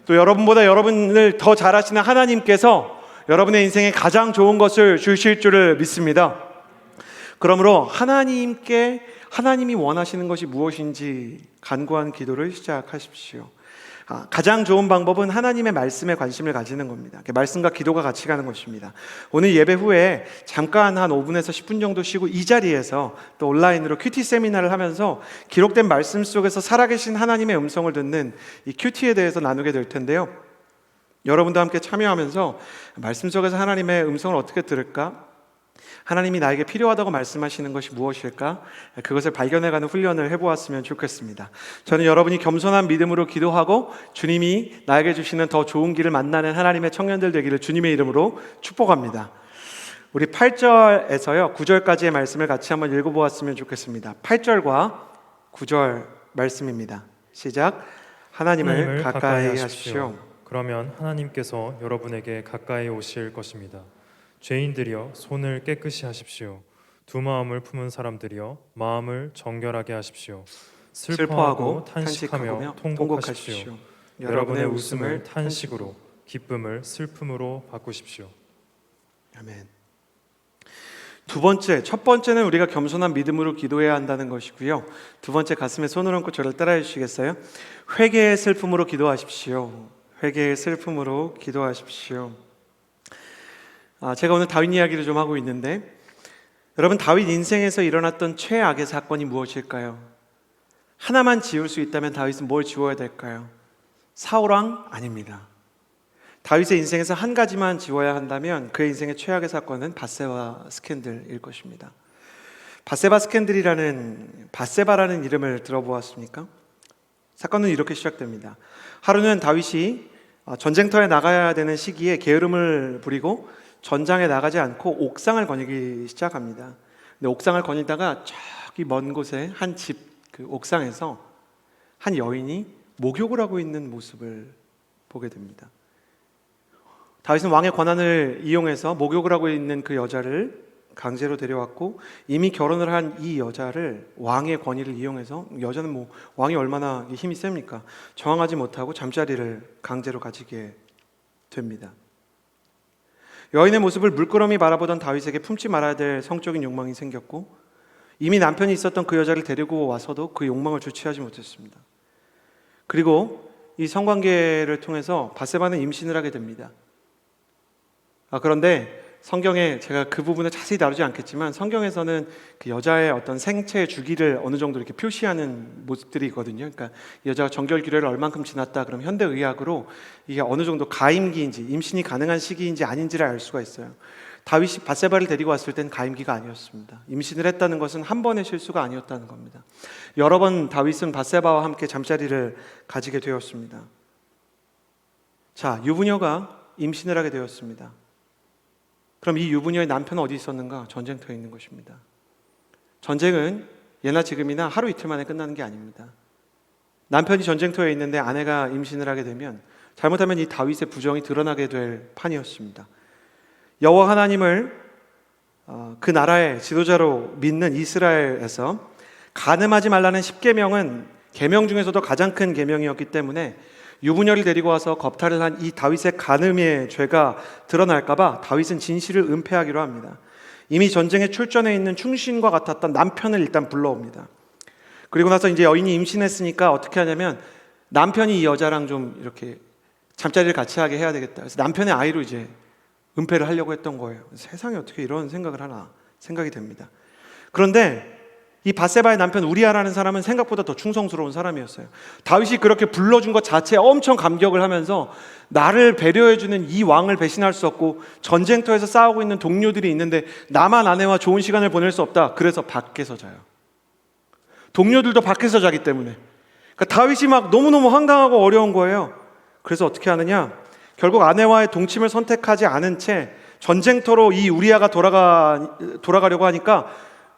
또 여러분보다 여러분을 더 잘 아시는 하나님께서 여러분의 인생에 가장 좋은 것을 주실 줄을 믿습니다. 그러므로 하나님이 원하시는 것이 무엇인지 간구한 기도를 시작하십시오. 가장 좋은 방법은 하나님의 말씀에 관심을 가지는 겁니다. 말씀과 기도가 같이 가는 것입니다. 오늘 예배 후에 잠깐 한 5분에서 10분 정도 쉬고 이 자리에서 또 온라인으로 큐티 세미나를 하면서 기록된 말씀 속에서 살아계신 하나님의 음성을 듣는 이 큐티에 대해서 나누게 될 텐데요. 여러분도 함께 참여하면서 말씀 속에서 하나님의 음성을 어떻게 들을까? 하나님이 나에게 필요하다고 말씀하시는 것이 무엇일까? 그것을 발견해가는 훈련을 해보았으면 좋겠습니다. 저는 여러분이 겸손한 믿음으로 기도하고 주님이 나에게 주시는 더 좋은 길을 만나는 하나님의 청년들 되기를 주님의 이름으로 축복합니다. 우리 8절에서요 9절까지의 말씀을 같이 한번 읽어보았으면 좋겠습니다. 8절과 9절 말씀입니다. 시작. 하나님을 가까이 하십시오. 그러면 하나님께서 여러분에게 가까이 오실 것입니다. 죄인들이여 손을 깨끗이 하십시오. 두 마음을 품은 사람들이여 마음을 정결하게 하십시오. 슬퍼하고 탄식하며 통곡하십시오. 여러분의 웃음을 탄식으로 기쁨을 슬픔으로 바꾸십시오. 아멘. 첫 번째는 우리가 겸손한 믿음으로 기도해야 한다는 것이고요. 두 번째, 가슴에 손을 얹고 저를 따라해 주시겠어요? 회개의 슬픔으로 기도하십시오. 회개의 슬픔으로 기도하십시오. 제가 오늘 다윗 이야기를 좀 하고 있는데, 여러분 다윗 인생에서 일어났던 최악의 사건이 무엇일까요? 하나만 지울 수 있다면 다윗은 뭘 지워야 될까요? 사울왕 아닙니다. 다윗의 인생에서 한 가지만 지워야 한다면 그의 인생의 최악의 사건은 밧세바 스캔들일 것입니다. 밧세바라는 이름을 들어보았습니까? 사건은 이렇게 시작됩니다. 하루는 다윗이 전쟁터에 나가야 되는 시기에 게으름을 부리고 전장에 나가지 않고 옥상을 거니기 시작합니다. 근데 옥상을 거니다가 저기 먼 곳에 한 집 그 옥상에서 한 여인이 목욕을 하고 있는 모습을 보게 됩니다. 다윗은 왕의 권한을 이용해서 목욕을 하고 있는 그 여자를 강제로 데려왔고, 이미 결혼을 한 이 여자를 왕의 권위를 이용해서, 여자는 왕이 얼마나 힘이 셉니까? 저항하지 못하고 잠자리를 강제로 가지게 됩니다. 여인의 모습을 물끄러미 바라보던 다윗에게 품지 말아야 될 성적인 욕망이 생겼고, 이미 남편이 있었던 그 여자를 데리고 와서도 그 욕망을 주체하지 못했습니다. 그리고 이 성관계를 통해서 밧세바는 임신을 하게 됩니다. 그런데 성경에, 제가 그 부분을 자세히 다루지 않겠지만 성경에서는 그 여자의 어떤 생체 주기를 어느 정도 이렇게 표시하는 모습들이 있거든요. 그러니까 이 여자가 정결기를 얼만큼 지났다 그러면 현대의학으로 이게 어느 정도 가임기인지 임신이 가능한 시기인지 아닌지를 알 수가 있어요. 다윗이 밧세바를 데리고 왔을 땐 가임기가 아니었습니다. 임신을 했다는 것은 한 번의 실수가 아니었다는 겁니다. 여러 번 다윗은 밧세바와 함께 잠자리를 가지게 되었습니다. 자, 유부녀가 임신을 하게 되었습니다. 그럼 이 유부녀의 남편은 어디 있었는가? 전쟁터에 있는 것입니다. 전쟁은 예나 지금이나 하루 이틀 만에 끝나는 게 아닙니다. 남편이 전쟁터에 있는데 아내가 임신을 하게 되면 잘못하면 이 다윗의 부정이 드러나게 될 판이었습니다. 여호와 하나님을 그 나라의 지도자로 믿는 이스라엘에서 간음하지 말라는 10계명은 계명 중에서도 가장 큰 계명이었기 때문에 유부녀를 데리고 와서 겁탈을 한 이 다윗의 간음의 죄가 드러날까봐 다윗은 진실을 은폐하기로 합니다. 이미 전쟁에 출전해 있는 충신과 같았던 남편을 일단 불러옵니다. 그리고 나서 이제 여인이 임신했으니까 어떻게 하냐면 남편이 이 여자랑 좀 이렇게 잠자리를 같이 하게 해야 되겠다. 그래서 남편의 아이로 이제 은폐를 하려고 했던 거예요. 세상에 어떻게 이런 생각을 하나 생각이 됩니다. 그런데 이 밧세바의 남편 우리아라는 사람은 생각보다 더 충성스러운 사람이었어요. 다윗이 그렇게 불러준 것 자체에 엄청 감격을 하면서 나를 배려해주는 이 왕을 배신할 수 없고 전쟁터에서 싸우고 있는 동료들이 있는데 나만 아내와 좋은 시간을 보낼 수 없다. 그래서 밖에서 자요. 동료들도 밖에서 자기 때문에. 그러니까 다윗이 막 너무너무 황당하고 어려운 거예요. 그래서 어떻게 하느냐? 결국 아내와의 동침을 선택하지 않은 채 전쟁터로 이 우리아가 돌아가려고 하니까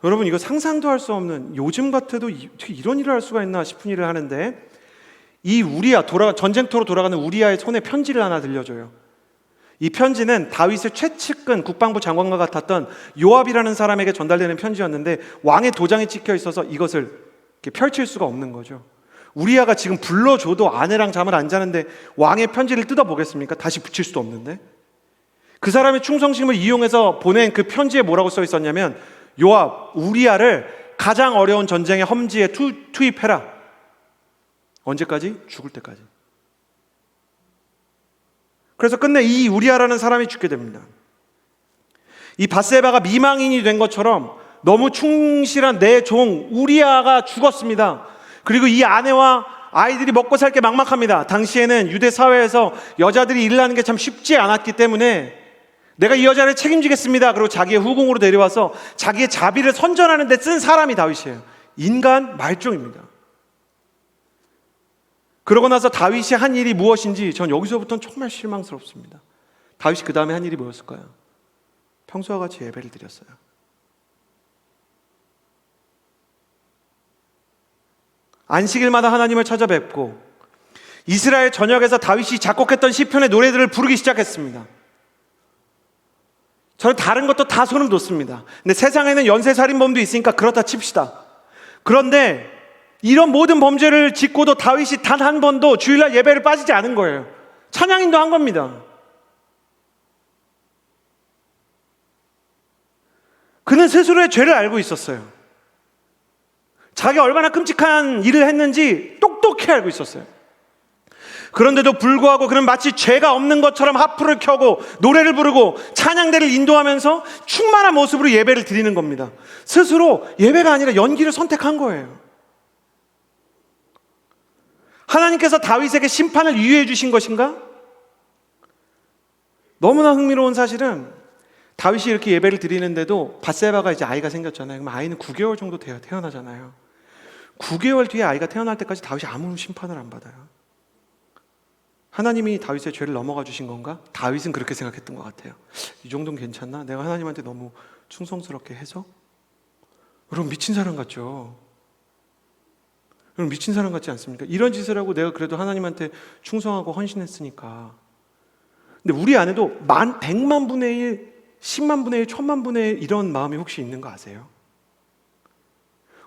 여러분 이거 상상도 할 수 없는, 요즘 같아도 어떻게 이런 일을 할 수가 있나 싶은 일을 하는데, 이 우리아 전쟁터로 돌아가는 우리아의 손에 편지를 하나 들려줘요. 이 편지는 다윗의 최측근 국방부 장관과 같았던 요압이라는 사람에게 전달되는 편지였는데 왕의 도장이 찍혀 있어서 이것을 이렇게 펼칠 수가 없는 거죠. 우리아가 지금 불러줘도 아내랑 잠을 안 자는데 왕의 편지를 뜯어보겠습니까? 다시 붙일 수도 없는데. 그 사람의 충성심을 이용해서 보낸 그 편지에 뭐라고 써 있었냐면, 요압, 우리아를 가장 어려운 전쟁의 험지에 투입해라. 언제까지? 죽을 때까지. 그래서 끝내 이 우리아라는 사람이 죽게 됩니다. 이 밧세바가 미망인이 된 것처럼 너무 충실한 내 종 우리아가 죽었습니다. 그리고 이 아내와 아이들이 먹고 살게 막막합니다. 당시에는 유대 사회에서 여자들이 일을 하는 게 참 쉽지 않았기 때문에 내가 이 여자를 책임지겠습니다. 그리고 자기의 후궁으로 데려와서 자기의 자비를 선전하는 데 쓴 사람이 다윗이에요. 인간 말종입니다. 그러고 나서 다윗이 한 일이 무엇인지 전 여기서부터는 정말 실망스럽습니다. 다윗이 그 다음에 한 일이 뭐였을까요? 평소와 같이 예배를 드렸어요. 안식일마다 하나님을 찾아뵙고 이스라엘 전역에서 다윗이 작곡했던 시편의 노래들을 부르기 시작했습니다. 저는 다른 것도 다 소름 돋습니다. 근데 세상에는 연쇄살인범도 있으니까 그렇다 칩시다. 그런데 이런 모든 범죄를 짓고도 다윗이 단 한 번도 주일날 예배를 빠지지 않은 거예요. 찬양인도 한 겁니다. 그는 스스로의 죄를 알고 있었어요. 자기가 얼마나 끔찍한 일을 했는지 똑똑히 알고 있었어요. 그런데도 불구하고 그는 마치 죄가 없는 것처럼 하프를 켜고 노래를 부르고 찬양대를 인도하면서 충만한 모습으로 예배를 드리는 겁니다. 스스로 예배가 아니라 연기를 선택한 거예요. 하나님께서 다윗에게 심판을 유예해 주신 것인가? 너무나 흥미로운 사실은 다윗이 이렇게 예배를 드리는데도 밧세바가 이제 아이가 생겼잖아요. 그럼 아이는 9개월 정도 돼야 태어나잖아요. 9개월 뒤에 아이가 태어날 때까지 다윗이 아무 심판을 안 받아요. 하나님이 다윗의 죄를 넘어가 주신 건가? 다윗은 그렇게 생각했던 것 같아요. 이 정도는 괜찮나? 내가 하나님한테 너무 충성스럽게 해서? 여러분 미친 사람 같죠? 여러분 미친 사람 같지 않습니까? 이런 짓을 하고 내가 그래도 하나님한테 충성하고 헌신했으니까. 근데 우리 안에도 100만 분의 1, 10만 분의 1, 1000만 분의 1 이런 마음이 혹시 있는 거 아세요?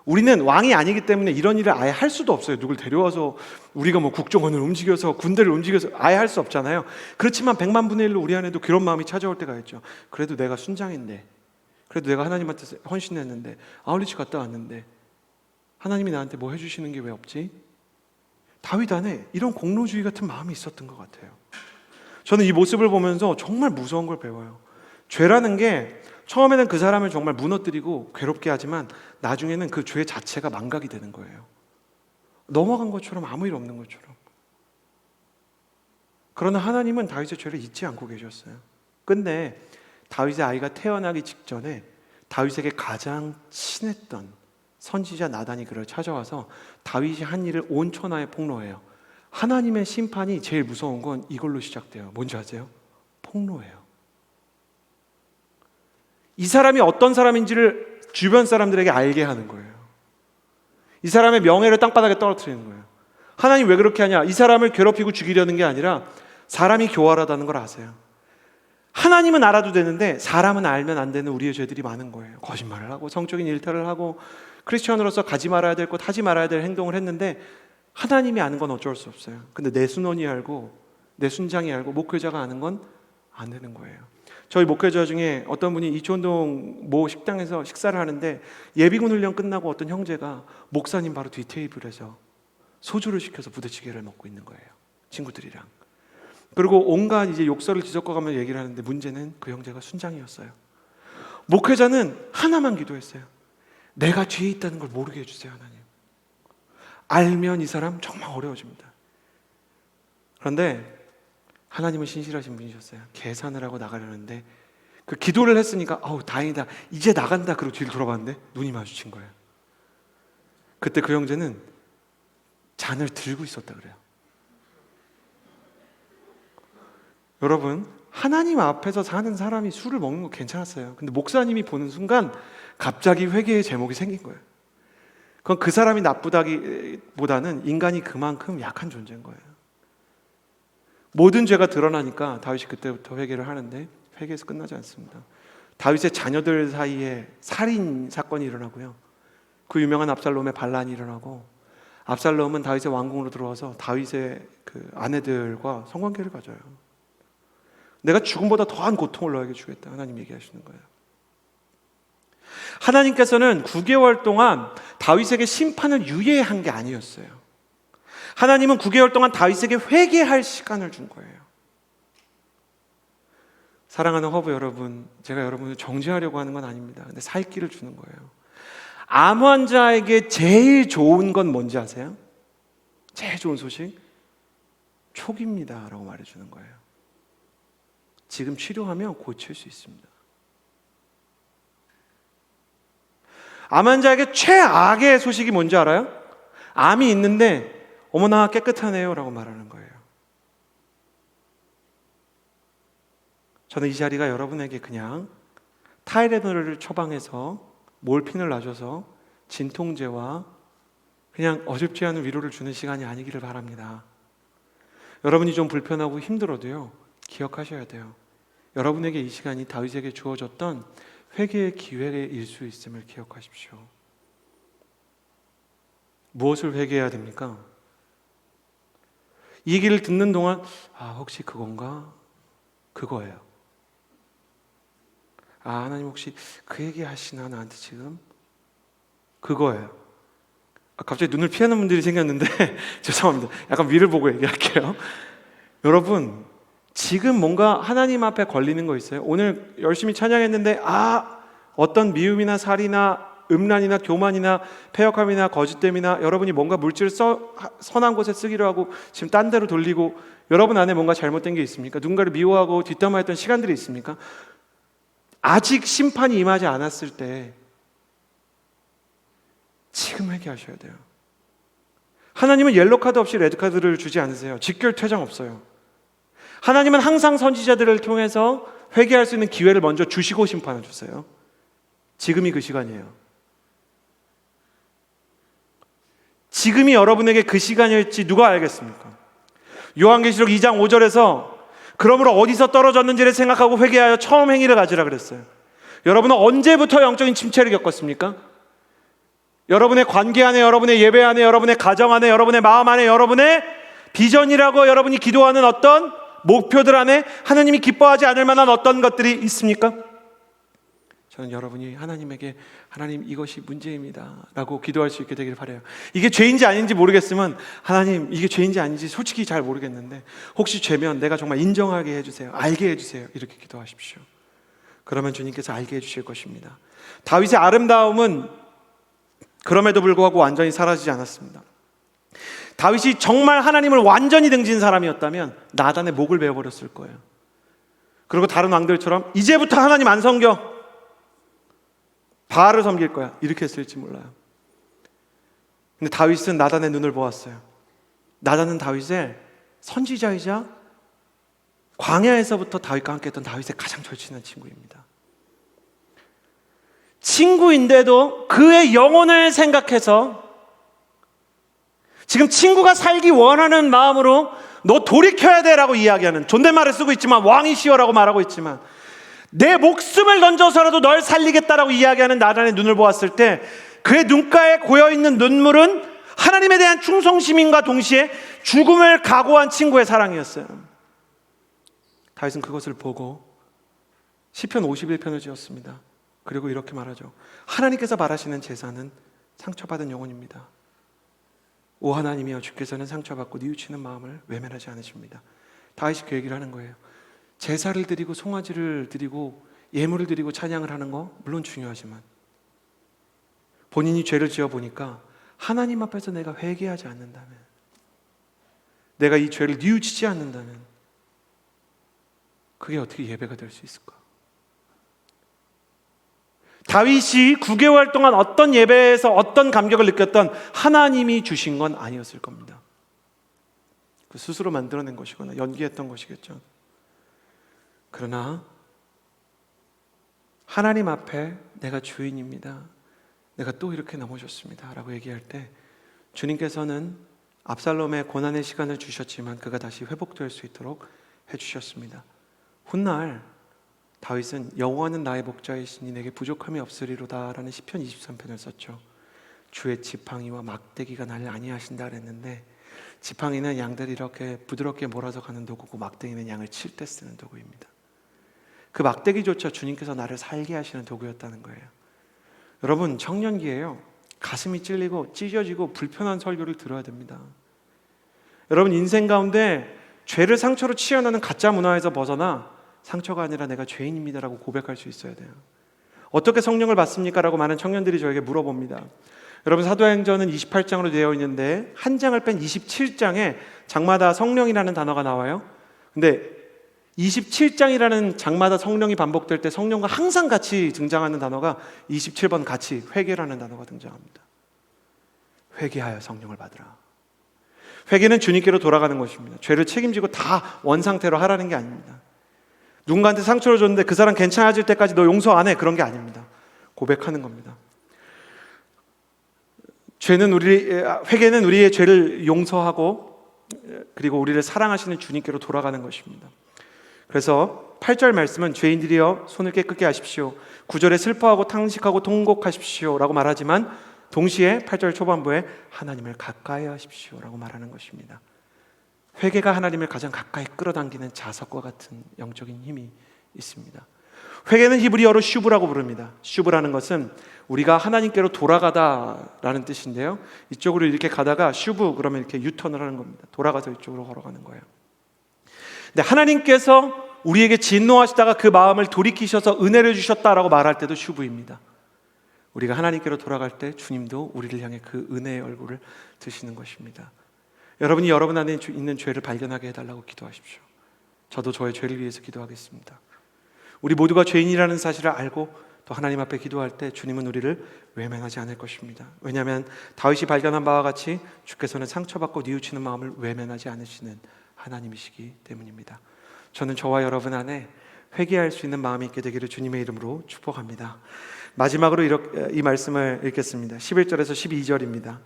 우리는 왕이 아니기 때문에 이런 일을 아예 할 수도 없어요. 누굴 데려와서 우리가 뭐 국정원을 움직여서 군대를 움직여서 아예 할 수 없잖아요. 그렇지만 100만 분의 1로 우리 안에도 그런 마음이 찾아올 때가 있죠. 그래도 내가 순장인데, 그래도 내가 하나님한테 헌신했는데, 아울리치 갔다 왔는데 하나님이 나한테 뭐 해주시는 게 왜 없지? 다윗 안에 이런 공로주의 같은 마음이 있었던 것 같아요. 저는 이 모습을 보면서 정말 무서운 걸 배워요. 죄라는 게 처음에는 그 사람을 정말 무너뜨리고 괴롭게 하지만 나중에는 그 죄 자체가 망각이 되는 거예요. 넘어간 것처럼 아무 일 없는 것처럼. 그러나 하나님은 다윗의 죄를 잊지 않고 계셨어요. 근데 다윗의 아이가 태어나기 직전에 다윗에게 가장 친했던 선지자 나단이 그를 찾아와서 다윗이 한 일을 온 천하에 폭로해요. 하나님의 심판이 제일 무서운 건 이걸로 시작돼요. 뭔지 아세요? 폭로예요. 이 사람이 어떤 사람인지를 주변 사람들에게 알게 하는 거예요. 이 사람의 명예를 땅바닥에 떨어뜨리는 거예요. 하나님 왜 그렇게 하냐? 이 사람을 괴롭히고 죽이려는 게 아니라 사람이 교활하다는 걸 아세요. 하나님은 알아도 되는데 사람은 알면 안 되는 우리의 죄들이 많은 거예요. 거짓말을 하고 성적인 일탈을 하고 크리스천으로서 가지 말아야 될 것, 하지 말아야 될 행동을 했는데 하나님이 아는 건 어쩔 수 없어요. 근데 내 순원이 알고 내 순장이 알고 목회자가 아는 건 안 되는 거예요. 저희 목회자 중에 어떤 분이 이촌동 모 식당에서 식사를 하는데 예비군 훈련 끝나고 어떤 형제가 목사님 바로 뒤 테이블에서 소주를 시켜서 부대찌개를 먹고 있는 거예요. 친구들이랑. 그리고 온갖 이제 욕설을 뒤섞어가면서 얘기를 하는데 문제는 그 형제가 순장이었어요. 목회자는 하나만 기도했어요. 내가 뒤에 있다는 걸 모르게 해주세요, 하나님. 알면 이 사람 정말 어려워집니다. 그런데 하나님은 신실하신 분이셨어요. 계산을 하고 나가려는데 그 기도를 했으니까 다행이다, 이제 나간다, 그러고 뒤를 돌아봤는데 눈이 마주친 거예요. 그때 그 형제는 잔을 들고 있었다 그래요. 여러분, 하나님 앞에서 사는 사람이 술을 먹는 거 괜찮았어요. 근데 목사님이 보는 순간 갑자기 회개의 제목이 생긴 거예요. 그건 그 사람이 나쁘다기보다는 인간이 그만큼 약한 존재인 거예요. 모든 죄가 드러나니까 다윗이 그때부터 회개를 하는데 회개에서 끝나지 않습니다. 다윗의 자녀들 사이에 살인 사건이 일어나고요, 그 유명한 압살롬의 반란이 일어나고, 압살롬은 다윗의 왕궁으로 들어와서 다윗의 그 아내들과 성관계를 가져요. 내가 죽음보다 더한 고통을 너에게 주겠다, 하나님 얘기하시는 거예요. 하나님께서는 9개월 동안 다윗에게 심판을 유예한 게 아니었어요. 하나님은 9개월 동안 다윗에게 회개할 시간을 준 거예요. 사랑하는 허브 여러분, 제가 여러분을 정죄하려고 하는 건 아닙니다. 근데 살 길을 주는 거예요. 암 환자에게 제일 좋은 건 뭔지 아세요? 제일 좋은 소식? 촉입니다 라고 말해주는 거예요. 지금 치료하면 고칠 수 있습니다. 암 환자에게 최악의 소식이 뭔지 알아요? 암이 있는데 어머나 깨끗하네요 라고 말하는 거예요. 저는 이 자리가 여러분에게 그냥 타이레놀을 처방해서 몰핀을 놔줘서 진통제와 그냥 어줍지 않은 위로를 주는 시간이 아니기를 바랍니다. 여러분이 좀 불편하고 힘들어도요, 기억하셔야 돼요. 여러분에게 이 시간이 다윗에게 주어졌던 회개의 기회일 수 있음을 기억하십시오. 무엇을 회개해야 됩니까? 이 얘기를 듣는 동안 혹시 그건가? 그거예요. 하나님 혹시 그 얘기 하시나 나한테 지금? 그거예요. 갑자기 눈을 피하는 분들이 생겼는데 죄송합니다. 약간 위를 보고 얘기할게요. 여러분, 지금 뭔가 하나님 앞에 걸리는 거 있어요? 오늘 열심히 찬양했는데 어떤 미움이나 살이나 음란이나 교만이나 패역함이나 거짓됨이나 여러분이 뭔가 물질을 선한 곳에 쓰기로 하고 지금 딴 데로 돌리고 여러분 안에 뭔가 잘못된 게 있습니까? 누군가를 미워하고 뒷담화했던 시간들이 있습니까? 아직 심판이 임하지 않았을 때 지금 회개하셔야 돼요. 하나님은 옐로카드 없이 레드카드를 주지 않으세요. 직결 퇴장 없어요. 하나님은 항상 선지자들을 통해서 회개할 수 있는 기회를 먼저 주시고 심판을 주세요. 지금이 그 시간이에요. 지금이 여러분에게 그 시간일지 누가 알겠습니까? 요한계시록 2장 5절에서 그러므로 어디서 떨어졌는지를 생각하고 회개하여 처음 행위를 가지라 그랬어요. 여러분은 언제부터 영적인 침체를 겪었습니까? 여러분의 관계 안에, 여러분의 예배 안에, 여러분의 가정 안에, 여러분의 마음 안에, 여러분의 비전이라고 여러분이 기도하는 어떤 목표들 안에 하나님이 기뻐하지 않을 만한 어떤 것들이 있습니까? 저는 여러분이 하나님에게 하나님 이것이 문제입니다 라고 기도할 수 있게 되길 바라요. 이게 죄인지 아닌지 모르겠으면 하나님 이게 죄인지 아닌지 솔직히 잘 모르겠는데 혹시 죄면 내가 정말 인정하게 해주세요. 알게 해주세요. 이렇게 기도하십시오. 그러면 주님께서 알게 해주실 것입니다. 다윗의 아름다움은 그럼에도 불구하고 완전히 사라지지 않았습니다. 다윗이 정말 하나님을 완전히 등진 사람이었다면 나단의 목을 베어버렸을 거예요. 그리고 다른 왕들처럼 이제부터 하나님 안 섬겨, 바알을 섬길 거야, 이렇게 했을지 몰라요. 근데 다윗은 나단의 눈을 보았어요. 나단은 다윗의 선지자이자 광야에서부터 다윗과 함께 했던 다윗의 가장 절친한 친구입니다. 친구인데도 그의 영혼을 생각해서 지금 친구가 살기 원하는 마음으로 너 돌이켜야 돼 라고 이야기하는, 존댓말을 쓰고 있지만 왕이시여 라고 말하고 있지만 내 목숨을 던져서라도 널 살리겠다라고 이야기하는 나단의 눈을 보았을 때 그의 눈가에 고여있는 눈물은 하나님에 대한 충성심인과 동시에 죽음을 각오한 친구의 사랑이었어요. 다윗은 그것을 보고 시편 51편을 지었습니다. 그리고 이렇게 말하죠. 하나님께서 말하시는 제사는 상처받은 영혼입니다. 오 하나님이여, 주께서는 상처받고 뉘우치는 마음을 외면하지 않으십니다. 다윗이 그 얘기를 하는 거예요. 제사를 드리고 송아지를 드리고 예물을 드리고 찬양을 하는 거 물론 중요하지만 본인이 죄를 지어 보니까 하나님 앞에서 내가 회개하지 않는다면, 내가 이 죄를 뉘우치지 않는다면 그게 어떻게 예배가 될 수 있을까? 다윗이 9개월 동안 어떤 예배에서 어떤 감격을 느꼈던 하나님이 주신 건 아니었을 겁니다. 그 스스로 만들어낸 것이거나 연기했던 것이겠죠. 그러나 하나님 앞에 내가 주인입니다, 내가 또 이렇게 넘어졌습니다 라고 얘기할 때 주님께서는 압살롬의 고난의 시간을 주셨지만 그가 다시 회복될 수 있도록 해주셨습니다. 훗날 다윗은 여호와는 나의 목자이시니 내게 부족함이 없으리로다 라는 시편 23편을 썼죠. 주의 지팡이와 막대기가 나를 안위하신다 그랬는데, 지팡이는 양들이 이렇게 부드럽게 몰아서 가는 도구고 막대기는 양을 칠 때 쓰는 도구입니다. 그 막대기조차 주님께서 나를 살게 하시는 도구였다는 거예요. 여러분, 청년기예요. 가슴이 찔리고 찢어지고 불편한 설교를 들어야 됩니다. 여러분, 인생 가운데 죄를 상처로 치어나는 가짜 문화에서 벗어나 상처가 아니라 내가 죄인입니다라고 고백할 수 있어야 돼요. 어떻게 성령을 받습니까? 라고 많은 청년들이 저에게 물어봅니다. 여러분, 사도행전은 28장으로 되어 있는데 한 장을 뺀 27장에 장마다 성령이라는 단어가 나와요. 근데 27장이라는 장마다 성령이 반복될 때 성령과 항상 같이 등장하는 단어가 27번 같이 회개라는 단어가 등장합니다. 회개하여 성령을 받으라. 회개는 주님께로 돌아가는 것입니다. 죄를 책임지고 다 원상태로 하라는 게 아닙니다. 누군가한테 상처를 줬는데 그 사람 괜찮아질 때까지 너 용서 안 해, 그런 게 아닙니다. 고백하는 겁니다. 회개는 우리의 죄를 용서하고 그리고 우리를 사랑하시는 주님께로 돌아가는 것입니다. 그래서 8절 말씀은 죄인들이여 손을 깨끗게 하십시오, 9절에 슬퍼하고 탄식하고 통곡하십시오 라고 말하지만 동시에 8절 초반부에 하나님을 가까이 하십시오 라고 말하는 것입니다. 회개가 하나님을 가장 가까이 끌어당기는 자석과 같은 영적인 힘이 있습니다. 회개는 히브리어로 슈브라고 부릅니다. 슈브라는 것은 우리가 하나님께로 돌아가다라는 뜻인데요, 이쪽으로 이렇게 가다가 슈브 그러면 이렇게 유턴을 하는 겁니다. 돌아가서 이쪽으로 걸어가는 거예요. 근데 하나님께서 우리에게 진노하시다가 그 마음을 돌이키셔서 은혜를 주셨다라고 말할 때도 슈브입니다. 우리가 하나님께로 돌아갈 때 주님도 우리를 향해 그 은혜의 얼굴을 드시는 것입니다. 여러분이 여러분 안에 있는 죄를 발견하게 해달라고 기도하십시오. 저도 저의 죄를 위해서 기도하겠습니다. 우리 모두가 죄인이라는 사실을 알고 또 하나님 앞에 기도할 때 주님은 우리를 외면하지 않을 것입니다. 왜냐하면 다윗이 발견한 바와 같이 주께서는 상처받고 뉘우치는 마음을 외면하지 않으시는 하나님이시기 때문입니다. 저는 저와 여러분 안에 회개할 수 있는 마음이 있게 되기를 주님의 이름으로 축복합니다. 마지막으로 이 말씀을 읽겠습니다. 11절에서 12절입니다.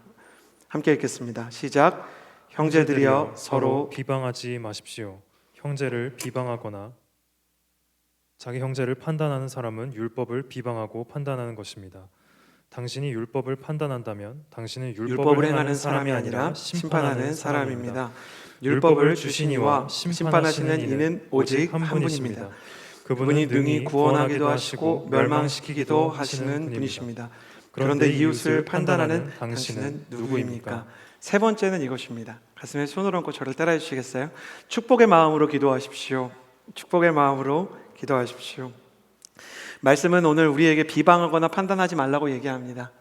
함께 읽겠습니다. 시작. 형제들이여 서로 비방하지 마십시오. 형제를 비방하거나 자기 형제를 판단하는 사람은 율법을 비방하고 판단하는 것입니다. 당신이 율법을 판단한다면 당신은 율법을 행하는 사람이 아니라 심판하는 사람입니다. 율법을 주신 이와 심판하시는 이는 오직 한 분이십니다. 그분이 능히 구원하기도 하시고 멸망시키기도 하시는 분이십니다. 그런데 이웃을 판단하는 당신은 누구입니까? 세 번째는 이것입니다. 가슴에 손을 얹고 저를 따라해 주시겠어요? 축복의 마음으로 기도하십시오. 축복의 마음으로 기도하십시오. 말씀은 오늘 우리에게 비방하거나 판단하지 말라고 얘기합니다.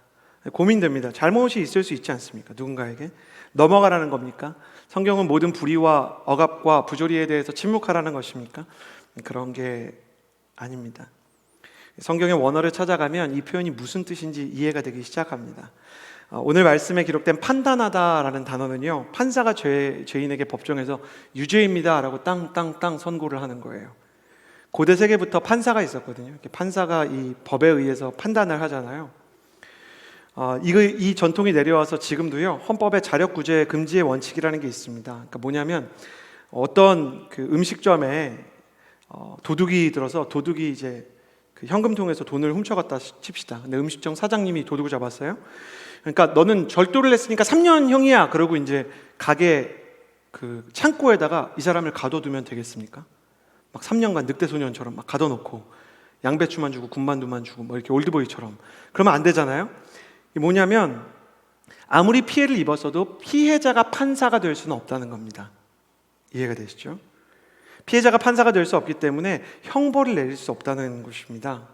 고민됩니다. 잘못이 있을 수 있지 않습니까? 누군가에게 넘어가라는 겁니까? 성경은 모든 불의와 억압과 부조리에 대해서 침묵하라는 것입니까? 그런 게 아닙니다. 성경의 원어를 찾아가면 이 표현이 무슨 뜻인지 이해가 되기 시작합니다. 오늘 말씀에 기록된 판단하다라는 단어는요, 판사가 죄인에게 법정에서 유죄입니다 라고 땅땅땅 선고를 하는 거예요. 고대 세계부터 판사가 있었거든요. 판사가 이 법에 의해서 판단을 하잖아요. 이 전통이 내려와서 지금도요, 헌법에 자력구제 금지의 원칙이라는 게 있습니다. 그러니까 뭐냐면 어떤 그 음식점에 도둑이 들어서 도둑이 이제 그 현금통에서 돈을 훔쳐갔다 칩시다. 근데 음식점 사장님이 도둑을 잡았어요. 그러니까 너는 절도를 했으니까 3년형이야. 그러고 이제 가게 그 창고에다가 이 사람을 가둬두면 되겠습니까? 막 3년간 늑대소년처럼 막 가둬놓고 양배추만 주고 군만두만 주고 뭐 이렇게 올드보이처럼 그러면 안 되잖아요. 이게 뭐냐면 아무리 피해를 입었어도 피해자가 판사가 될 수는 없다는 겁니다. 이해가 되시죠? 피해자가 판사가 될 수 없기 때문에 형벌을 내릴 수 없다는 것입니다.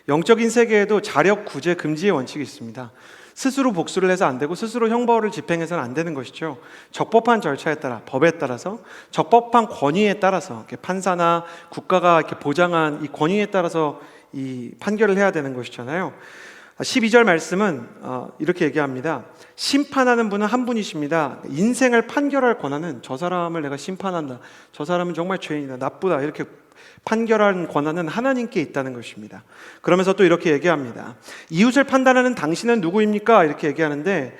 영적인 세계에도 자력, 구제, 금지의 원칙이 있습니다. 스스로 복수를 해서 안 되고 스스로 형벌을 집행해서는 안 되는 것이죠. 적법한 절차에 따라, 법에 따라서, 적법한 권위에 따라서 이렇게 판사나 국가가 이렇게 보장한 이 권위에 따라서 이 판결을 해야 되는 것이잖아요. 12절 말씀은 이렇게 얘기합니다. 심판하는 분은 한 분이십니다. 인생을 판결할 권한은 저 사람을 내가 심판한다, 저 사람은 정말 죄인이다, 나쁘다, 이렇게 판결하는 권한은 하나님께 있다는 것입니다. 그러면서 또 이렇게 얘기합니다. 이웃을 판단하는 당신은 누구입니까? 이렇게 얘기하는데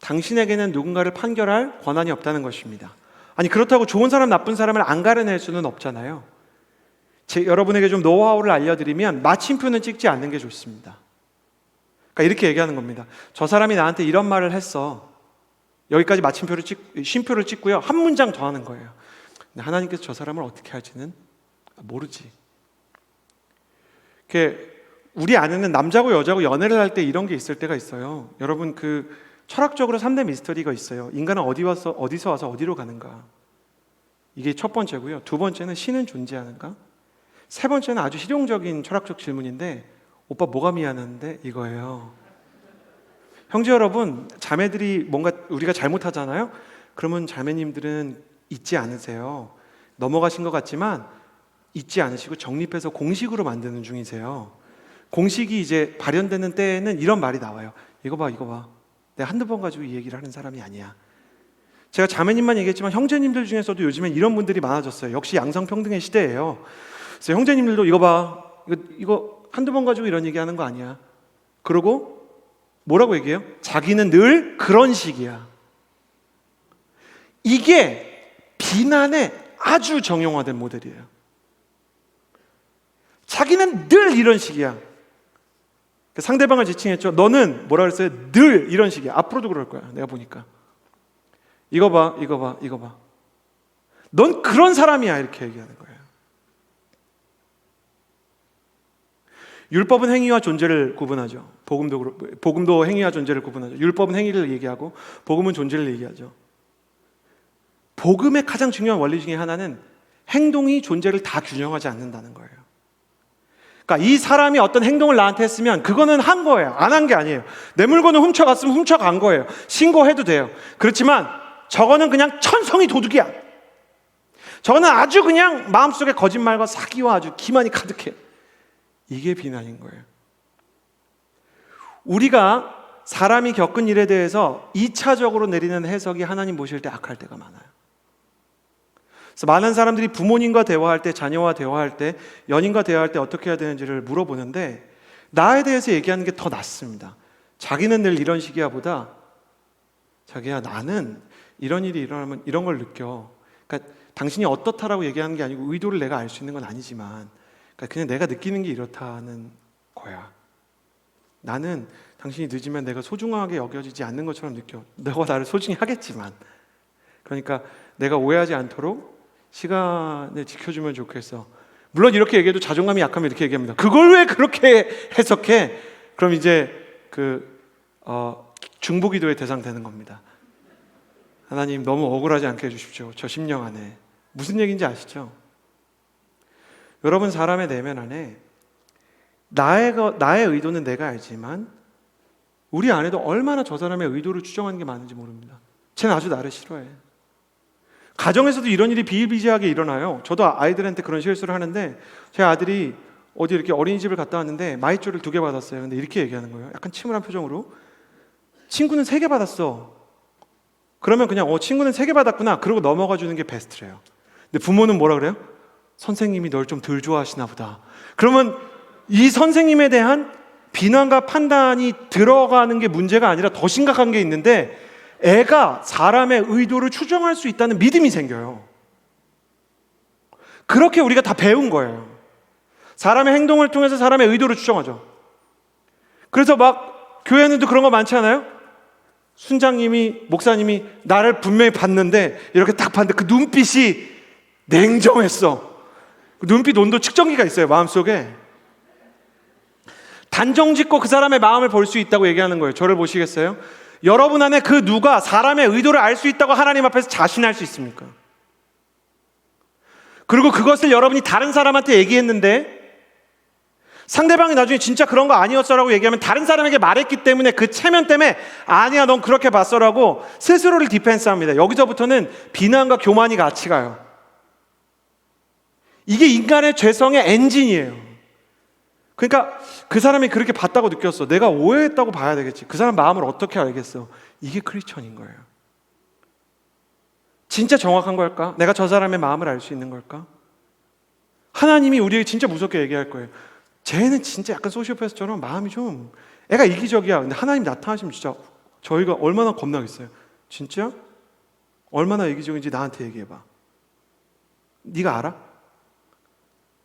당신에게는 누군가를 판결할 권한이 없다는 것입니다. 아니, 그렇다고 좋은 사람 나쁜 사람을 안 가려낼 수는 없잖아요. 여러분에게 좀 노하우를 알려드리면 마침표는 찍지 않는 게 좋습니다. 그러니까 이렇게 얘기하는 겁니다. 저 사람이 나한테 이런 말을 했어. 여기까지 쉼표를 찍고요, 한 문장 더 하는 거예요. 근데 하나님께서 저 사람을 어떻게 할지는 모르지. 우리 안에는 남자고 여자고 연애를 할 때 이런 게 있을 때가 있어요. 여러분, 철학적으로 3대 미스터리가 있어요. 인간은 어디서 와서 어디로 가는가? 이게 첫 번째고요. 두 번째는 신은 존재하는가? 세 번째는 아주 실용적인 철학적 질문인데, 오빠 뭐가 미안한데? 이거예요. 형제 여러분, 자매들이 뭔가 우리가 잘못하잖아요. 그러면 자매님들은 잊지 않으세요. 넘어가신 것 같지만 잊지 않으시고 정립해서 공식으로 만드는 중이세요. 공식이 이제 발현되는 때에는 이런 말이 나와요. 이거 봐. 내가 한두 번 가지고 이 얘기를 하는 사람이 아니야. 제가 자매님만 얘기했지만 형제님들 중에서도 요즘엔 이런 분들이 많아졌어요. 역시 양성평등의 시대예요. 그래서 형제님들도 이거 봐, 이거 한두 번 가지고 이런 얘기하는 거 아니야. 그러고 뭐라고 얘기해요? 자기는 늘 그런 식이야. 이게 비난의 아주 정형화된 모델이에요. 자기는 늘 이런 식이야. 상대방을 지칭했죠. 너는 뭐라 그랬어요? 늘 이런 식이야. 앞으로도 그럴 거야. 내가 보니까. 이거 봐. 넌 그런 사람이야. 이렇게 얘기하는 거예요. 율법은 행위와 존재를 구분하죠. 복음도 행위와 존재를 구분하죠. 율법은 행위를 얘기하고 복음은 존재를 얘기하죠. 복음의 가장 중요한 원리 중에 하나는 행동이 존재를 다 균형하지 않는다는 거예요. 그러니까 이 사람이 어떤 행동을 나한테 했으면 그거는 한 거예요. 안 한 게 아니에요. 내 물건을 훔쳐갔으면 훔쳐간 거예요. 신고해도 돼요. 그렇지만 저거는 그냥 천성이 도둑이야. 저거는 아주 그냥 마음속에 거짓말과 사기와 아주 기만이 가득해. 이게 비난인 거예요. 우리가 사람이 겪은 일에 대해서 2차적으로 내리는 해석이 하나님 보실 때 악할 때가 많아요. 그래서 많은 사람들이 부모님과 대화할 때, 자녀와 대화할 때, 연인과 대화할 때 어떻게 해야 되는지를 물어보는데 나에 대해서 얘기하는 게 더 낫습니다. 자기는 늘 이런 식이야 보다, 자기야 나는 이런 일이 일어나면 이런 걸 느껴. 그러니까 당신이 어떻다라고 얘기하는 게 아니고 의도를 내가 알 수 있는 건 아니지만, 그러니까 그냥 내가 느끼는 게 이렇다는 거야. 나는 당신이 늦으면 내가 소중하게 여겨지지 않는 것처럼 느껴. 너가 나를 소중히 하겠지만, 그러니까 내가 오해하지 않도록 시간을 지켜주면 좋겠어. 물론 이렇게 얘기해도 자존감이 약하면 이렇게 얘기합니다. 그걸 왜 그렇게 해석해? 그럼 이제 중보기도의 대상 되는 겁니다. 하나님 너무 억울하지 않게 해주십시오. 저 심령 안에. 무슨 얘기인지 아시죠? 여러분, 사람의 내면 안에 나의 의도는 내가 알지만 우리 안에도 얼마나 저 사람의 의도를 추정하는 게 많은지 모릅니다. 쟤는 아주 나를 싫어해. 가정에서도 이런 일이 비일비재하게 일어나요. 저도 아이들한테 그런 실수를 하는데, 제 아들이 어디 이렇게 어린이집을 갔다 왔는데 마이쮸를 2개 받았어요. 근데 이렇게 얘기하는 거예요. 약간 침울한 표정으로. 친구는 3개 받았어. 그러면 그냥 친구는 3개 받았구나 그러고 넘어가 주는 게 베스트래요. 근데 부모는 뭐라 그래요? 선생님이 널 좀 덜 좋아하시나 보다. 그러면 이 선생님에 대한 비난과 판단이 들어가는 게 문제가 아니라 더 심각한 게 있는데, 애가 사람의 의도를 추정할 수 있다는 믿음이 생겨요. 그렇게 우리가 다 배운 거예요. 사람의 행동을 통해서 사람의 의도를 추정하죠. 그래서 막 교회에도 그런 거 많지 않아요? 순장님이, 목사님이 나를 분명히 봤는데 이렇게 딱 봤는데 그 눈빛이 냉정했어. 그 눈빛 온도 측정기가 있어요, 마음속에. 단정짓고 그 사람의 마음을 볼 수 있다고 얘기하는 거예요. 저를 보시겠어요? 여러분 안에 그 누가 사람의 의도를 알 수 있다고 하나님 앞에서 자신할 수 있습니까? 그리고 그것을 여러분이 다른 사람한테 얘기했는데 상대방이 나중에 진짜 그런 거 아니었어라고 얘기하면 다른 사람에게 말했기 때문에 그 체면 때문에 아니야 넌 그렇게 봤어라고 스스로를 디펜스합니다. 여기서부터는 비난과 교만이 같이 가요. 이게 인간의 죄성의 엔진이에요. 그러니까 그 사람이 그렇게 봤다고 느꼈어. 내가 오해했다고 봐야 되겠지. 그 사람 마음을 어떻게 알겠어. 이게 크리스천인 거예요. 진짜 정확한 걸까? 내가 저 사람의 마음을 알 수 있는 걸까? 하나님이 우리에게 진짜 무섭게 얘기할 거예요. 쟤는 진짜 약간 소시오패스처럼 마음이 좀 애가 이기적이야. 근데 하나님 나타나시면 진짜 저희가 얼마나 겁나겠어요. 진짜? 얼마나 이기적인지 나한테 얘기해봐. 네가 알아?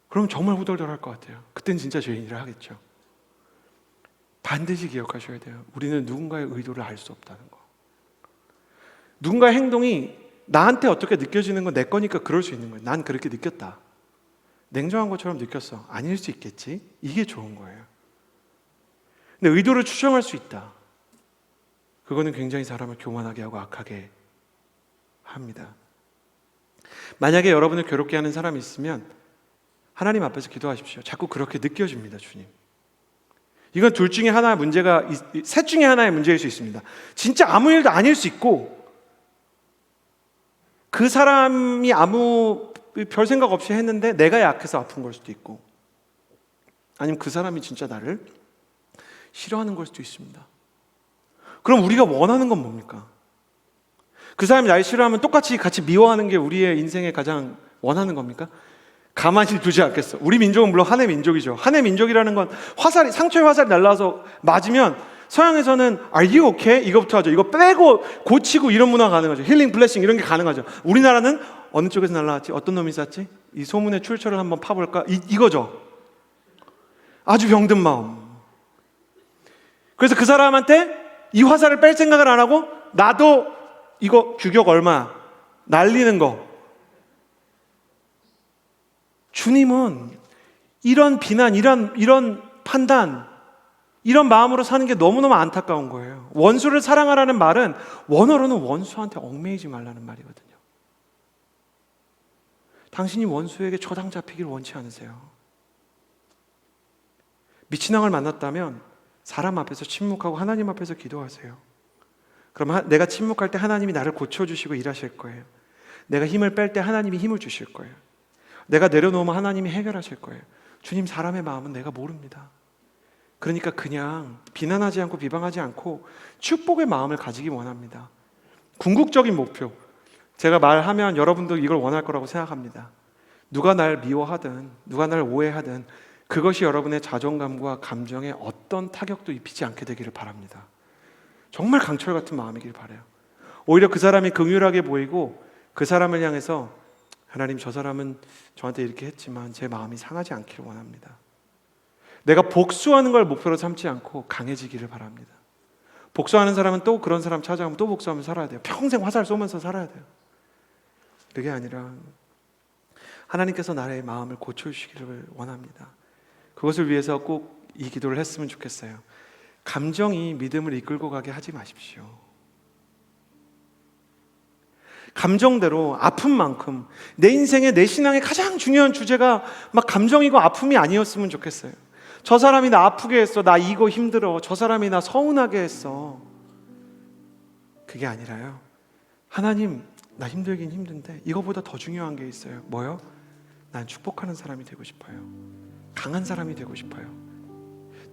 그럼 정말 후덜덜할 것 같아요. 그땐 진짜 죄인이라 하겠죠. 반드시 기억하셔야 돼요. 우리는 누군가의 의도를 알 수 없다는 거. 누군가의 행동이 나한테 어떻게 느껴지는 건 내 거니까 그럴 수 있는 거예요. 난 그렇게 느꼈다. 냉정한 것처럼 느꼈어. 아닐 수 있겠지? 이게 좋은 거예요. 근데 의도를 추정할 수 있다. 그거는 굉장히 사람을 교만하게 하고 악하게 합니다. 만약에 여러분을 괴롭게 하는 사람이 있으면 하나님 앞에서 기도하십시오. 자꾸 그렇게 느껴집니다, 주님. 이건 둘 중에 하나의 문제가, 셋 중에 하나의 문제일 수 있습니다. 진짜 아무 일도 아닐 수 있고, 그 사람이 아무 별 생각 없이 했는데 내가 약해서 아픈 걸 수도 있고, 아니면 그 사람이 진짜 나를 싫어하는 걸 수도 있습니다. 그럼 우리가 원하는 건 뭡니까? 그 사람이 나를 싫어하면 똑같이 같이 미워하는 게 우리의 인생에 가장 원하는 겁니까? 가만히 두지 않겠어. 우리 민족은 물론 한해 민족이죠. 한해 민족이라는 건 상처에 화살이 날라와서 맞으면 서양에서는 Are you okay? 이거부터 하죠. 이거 빼고 고치고 이런 문화가 가능하죠. 힐링, 블레싱 이런 게 가능하죠. 우리나라는 어느 쪽에서 날라왔지? 어떤 놈이 쐈지? 이 소문의 출처를 한번 파볼까? 이거죠. 아주 병든 마음. 그래서 그 사람한테 이 화살을 뺄 생각을 안 하고 나도 이거 규격 얼마 날리는 거. 주님은 이런 비난, 이런 판단, 이런 마음으로 사는 게 너무너무 안타까운 거예요. 원수를 사랑하라는 말은 원어로는 원수한테 얽매이지 말라는 말이거든요. 당신이 원수에게 초당 잡히길 원치 않으세요. 미친왕을 만났다면 사람 앞에서 침묵하고 하나님 앞에서 기도하세요. 그럼 내가 침묵할 때 하나님이 나를 고쳐주시고 일하실 거예요. 내가 힘을 뺄 때 하나님이 힘을 주실 거예요. 내가 내려놓으면 하나님이 해결하실 거예요. 주님, 사람의 마음은 내가 모릅니다. 그러니까 그냥 비난하지 않고 비방하지 않고 축복의 마음을 가지기 원합니다. 궁극적인 목표, 제가 말하면 여러분도 이걸 원할 거라고 생각합니다. 누가 날 미워하든 누가 날 오해하든 그것이 여러분의 자존감과 감정에 어떤 타격도 입히지 않게 되기를 바랍니다. 정말 강철 같은 마음이길 바라요. 오히려 그 사람이 긍휼하게 보이고 그 사람을 향해서 하나님, 저 사람은 저한테 이렇게 했지만 제 마음이 상하지 않기를 원합니다. 내가 복수하는 걸 목표로 삼지 않고 강해지기를 바랍니다. 복수하는 사람은 또 그런 사람 찾아가면 또 복수하면서 살아야 돼요. 평생 화살 쏘면서 살아야 돼요. 그게 아니라 하나님께서 나의 마음을 고쳐주시기를 원합니다. 그것을 위해서 꼭 이 기도를 했으면 좋겠어요. 감정이 믿음을 이끌고 가게 하지 마십시오. 감정대로 아픈 만큼 내 인생의 내 신앙의 가장 중요한 주제가 막 감정이고 아픔이 아니었으면 좋겠어요. 저 사람이 나 아프게 했어. 나 이거 힘들어. 저 사람이 나 서운하게 했어. 그게 아니라요. 하나님, 나 힘들긴 힘든데 이거보다 더 중요한 게 있어요. 뭐요? 난 축복하는 사람이 되고 싶어요. 강한 사람이 되고 싶어요.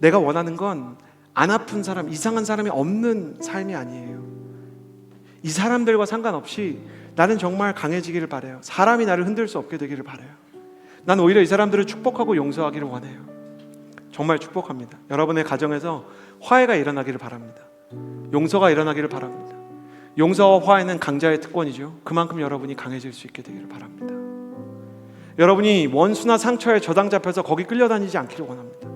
내가 원하는 건 안 아픈 사람, 이상한 사람이 없는 삶이 아니에요. 이 사람들과 상관없이 나는 정말 강해지기를 바라요. 사람이 나를 흔들 수 없게 되기를 바라요. 난 오히려 이 사람들을 축복하고 용서하기를 원해요. 정말 축복합니다. 여러분의 가정에서 화해가 일어나기를 바랍니다. 용서가 일어나기를 바랍니다. 용서와 화해는 강자의 특권이죠. 그만큼 여러분이 강해질 수 있게 되기를 바랍니다. 여러분이 원수나 상처에 저당 잡혀서 거기 끌려다니지 않기를 원합니다.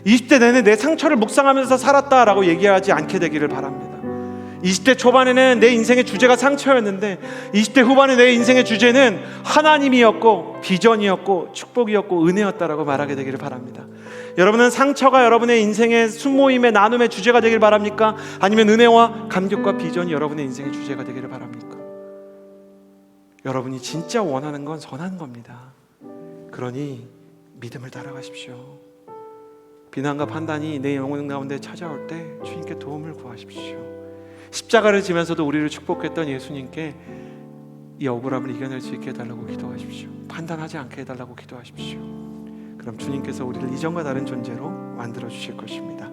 20대 내내 내 상처를 묵상하면서 살았다라고 얘기하지 않게 되기를 바랍니다. 20대 초반에는 내 인생의 주제가 상처였는데 20대 후반에 내 인생의 주제는 하나님이었고 비전이었고 축복이었고 은혜였다라고 말하게 되기를 바랍니다. 여러분은 상처가 여러분의 인생의 순모임의 나눔의 주제가 되기를 바랍니까? 아니면 은혜와 감격과 비전이 여러분의 인생의 주제가 되기를 바랍니까? 여러분이 진짜 원하는 건 선한 겁니다. 그러니 믿음을 따라가십시오. 비난과 판단이 내 영혼 가운데 찾아올 때 주님께 도움을 구하십시오. 십자가를 지면서도 우리를 축복했던 예수님께 이 억울함을 이겨낼 수 있게 해달라고 기도하십시오. 판단하지 않게 해달라고 기도하십시오. 그럼 주님께서 우리를 이전과 다른 존재로 만들어 주실 것입니다.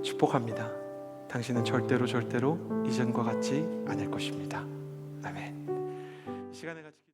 축복합니다. 당신은 절대로 이전과 같지 않을 것입니다. 아멘. 시간을 가지고